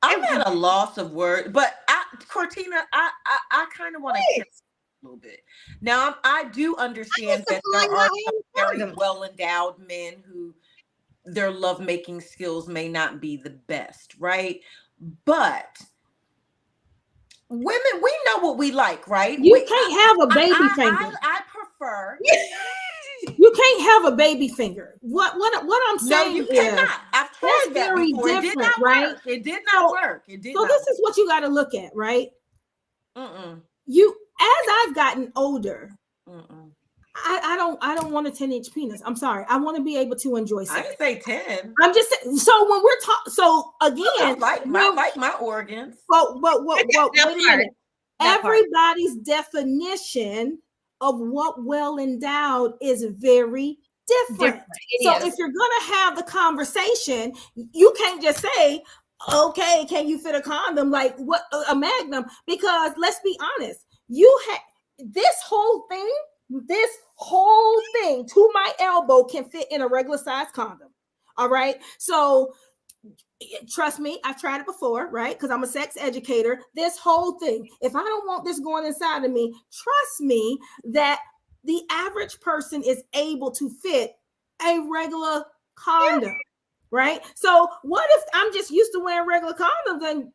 I'm at a loss of words, but Cortina, I kind of want to a little bit. Now I do understand that there are some very well-endowed men who their lovemaking skills may not be the best, right? But women, we know what we like, right? You can't have a baby finger. I prefer. You can't have a baby finger. What I'm saying you cannot. I've tried that before. It did not work. It did not work. So this is what you got to look at, right? You, as I've gotten older, I don't want a 10-inch penis. I'm sorry. I want to be able to enjoy sex. I didn't say 10. I'm just saying, so when we're talking, so again, I like my organs. but wait a minute. That part. Everybody's definition of what well endowed is very different. So if you're gonna have the conversation, you can't just say, okay, can you fit a condom like what a magnum? Because let's be honest, you have this whole thing to my elbow can fit in a regular size condom. All right. So trust me, I've tried it before, right? Because I'm a sex educator. This whole thing, if I don't want this going inside of me, trust me that the average person is able to fit a regular condom, right? So what if I'm just used to wearing regular condoms? And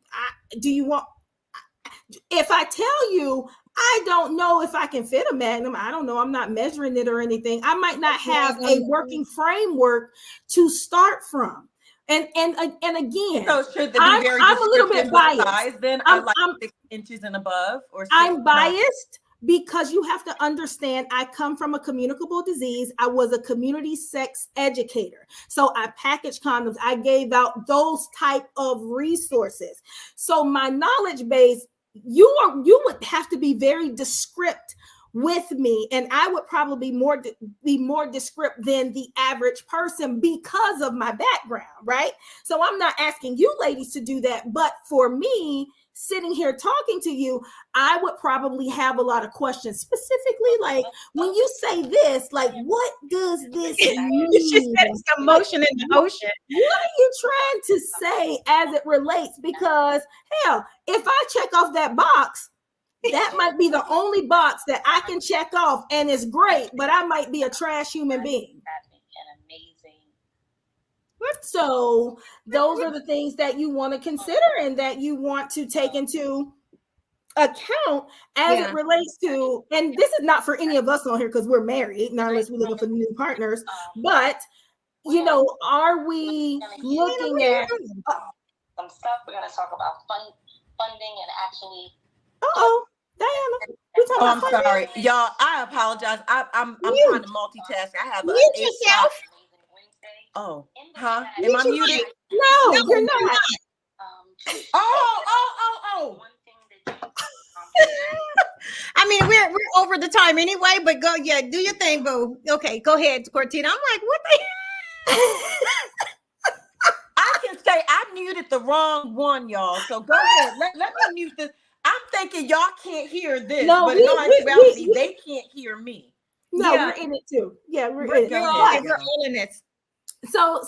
if I tell you, I don't know if I can fit a magnum. I don't know. I'm not measuring it or anything. I might not have a working framework to start from. And again, so should they be very I'm a little bit biased. Size, then I'm 6 inches and above, or I'm biased because you have to understand. I come from a communicable disease. I was a community sex educator, so I packaged condoms. I gave out those type of resources. So my knowledge base, you would have to be very descriptive with me, and I would probably be more descriptive than the average person because of my background, right? So I'm not asking you ladies to do that, but for me, sitting here talking to you, I would probably have a lot of questions, specifically like when you say this, like what does this mean? You said it's the motion in the ocean. What are you trying to say as it relates? Because hell, if I check off that box, that might be the only box that I can check off, and it's great, but I might be a trash human being. So those are the things that you want to consider and that you want to take into account as it relates to, and this is not for any of us on here because we're married, not unless we're looking for new partners, but you know, are we looking at some stuff? We're going to talk about funding and actually. Diana. I'm sorry, y'all. I apologize. I'm trying to multitask. I have mute yourself. Oh, huh? Am I muted? No, you're not. Oh. I mean, we're over the time anyway, but go, do your thing, boo. Okay, go ahead, Cortina. I'm like, what the I can say I muted the wrong one, y'all. So go ahead. Let me mute this. I'm thinking y'all can't hear this, but in all actuality, they can't hear me. No, we're in it too. Yeah, we're in it. We're all in it. So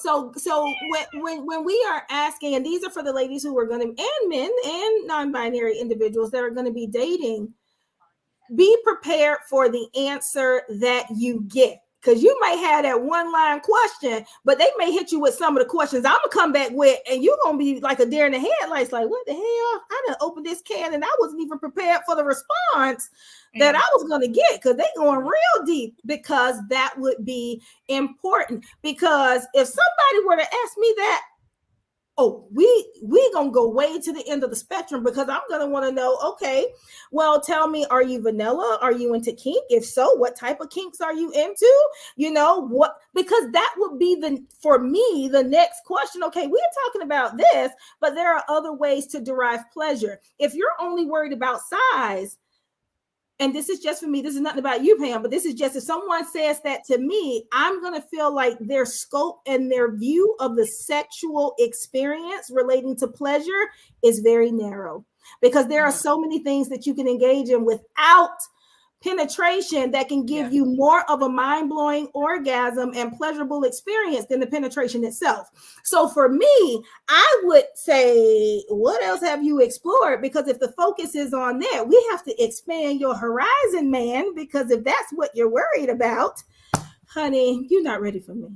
when we are asking, and these are for the ladies who are going to, and men and non-binary individuals that are going to be dating, be prepared for the answer that you get. Because you might have that one line question, but they may hit you with some of the questions I'm gonna come back with, and you're gonna be like a deer in the headlights, like, what the hell? I done opened this can and I wasn't even prepared for the response that I was gonna get, because they going real deep, because that would be important. Because if somebody were to ask me that, we gonna go way to the end of the spectrum, because I'm gonna want to know, okay, well, tell me, are you vanilla? Are you into kink? If so, what type of kinks are you into? You know what? Because that would be for me the next question. Okay, we're talking about this, but there are other ways to derive pleasure. If you're only worried about size, and this is just for me, this is nothing about you, Pam, but this is just, if someone says that to me, I'm going to feel like their scope and their view of the sexual experience relating to pleasure is very narrow, because there are so many things that you can engage in without penetration that can give you more of a mind-blowing orgasm and pleasurable experience than the penetration itself. So for me, I would say, what else have you explored? Because if the focus is on that, we have to expand your horizon, man, because if that's what you're worried about, honey, you're not ready for me.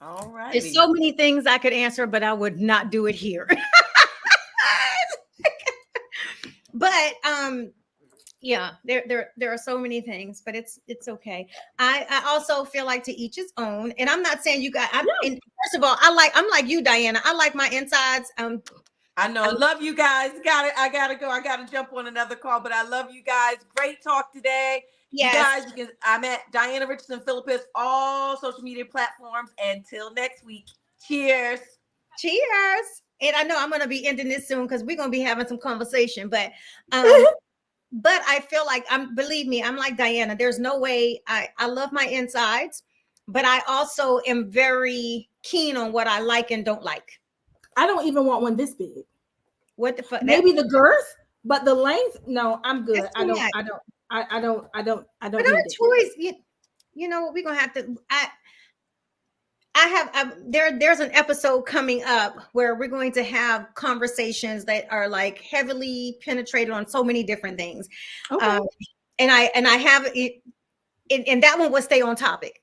All right. There's so many things I could answer, but I would not do it here. But yeah, there are so many things, but it's okay. I also feel like to each his own, and I'm not saying you guys. And first of all, I'm like you, Diana. I like my insides I know. I love you guys. I gotta go. I gotta jump on another call, but I love you guys. Great talk today. Yes. You guys, I'm at Diana Richardson Philippus, all social media platforms. Until next week. Cheers. Cheers. And I know I'm gonna be ending this soon because we're gonna be having some conversation, but I feel like believe me, I'm like Diana. There's no way I love my insides, but I also am very keen on what I like and don't like. I don't even want one this big. What the fuck? Maybe the girth, but the length, no, I'm good. I don't But our need it. choice, you know what, we're gonna have to there's an episode coming up where we're going to have conversations that are like heavily penetrated on so many different things. Okay. And I have it, and that one will stay on topic.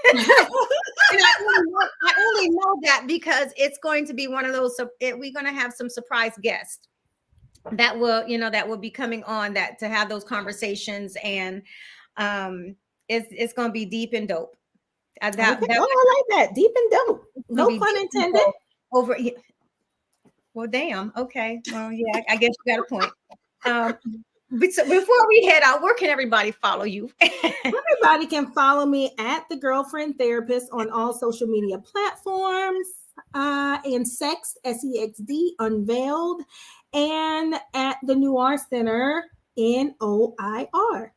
And I only know that because it's going to be one of those. We're going to have some surprise guests that will be coming on that to have those conversations, and it's going to be deep and dope. I like that. Deep and dope. No pun intended. Over. Well, damn. Okay. Well, yeah. I guess you got a point. Before we head out, where can everybody follow you? Everybody can follow me at The Girlfriend Therapist on all social media platforms, and Sext, SEXD, Unveiled, and at the Noir Center, NOIR.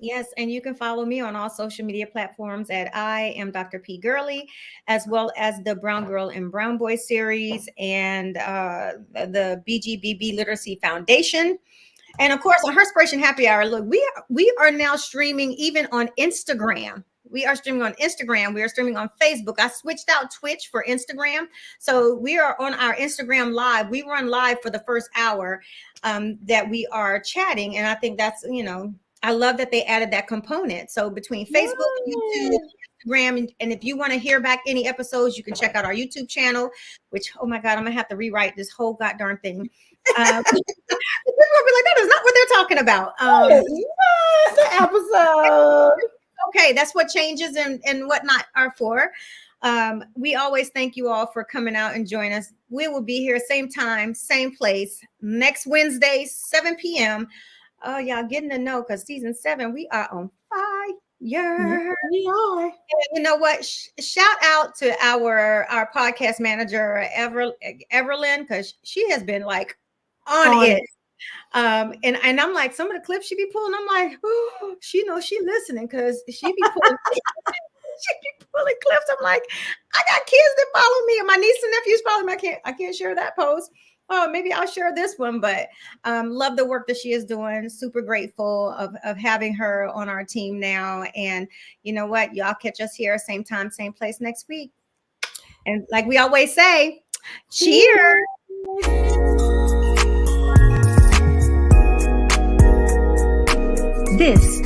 Yes, and you can follow me on all social media platforms at I am Dr. P. Gurley, as well as the Brown Girl and Brown Boy series and the BGBB Literacy Foundation. And of course, on Herspiration Happy Hour, look, we are now streaming even on Instagram. We are streaming on Instagram. We are streaming on Facebook. I switched out Twitch for Instagram. So we are on our Instagram live. We run live for the first hour that we are chatting. And I think that's, I love that they added that component. So between Facebook, YouTube, Instagram, and if you want to hear back any episodes, you can check out our YouTube channel, which, oh my God, I'm going to have to rewrite this whole goddamn thing. People will be like, that is not what they're talking about. The episode. Okay, that's what changes and whatnot are for. We always thank you all for coming out and joining us. We will be here same time, same place next Wednesday, 7 p.m. Oh, y'all getting to know because season 7, we are on fire. Yeah, we are. And you know what? Shout out to our podcast manager, Everlyn, because she has been like on it. And I'm like, some of the clips she be pulling, I'm like, oh, she knows she listening because she be pulling clips. I'm like, I got kids that follow me, and my niece and nephews follow me. I can't share that post. Oh, maybe I'll share this one, but love the work that she is doing. Super grateful of having her on our team now. And you know what? Y'all catch us here, same time, same place next week. And like we always say, cheers. This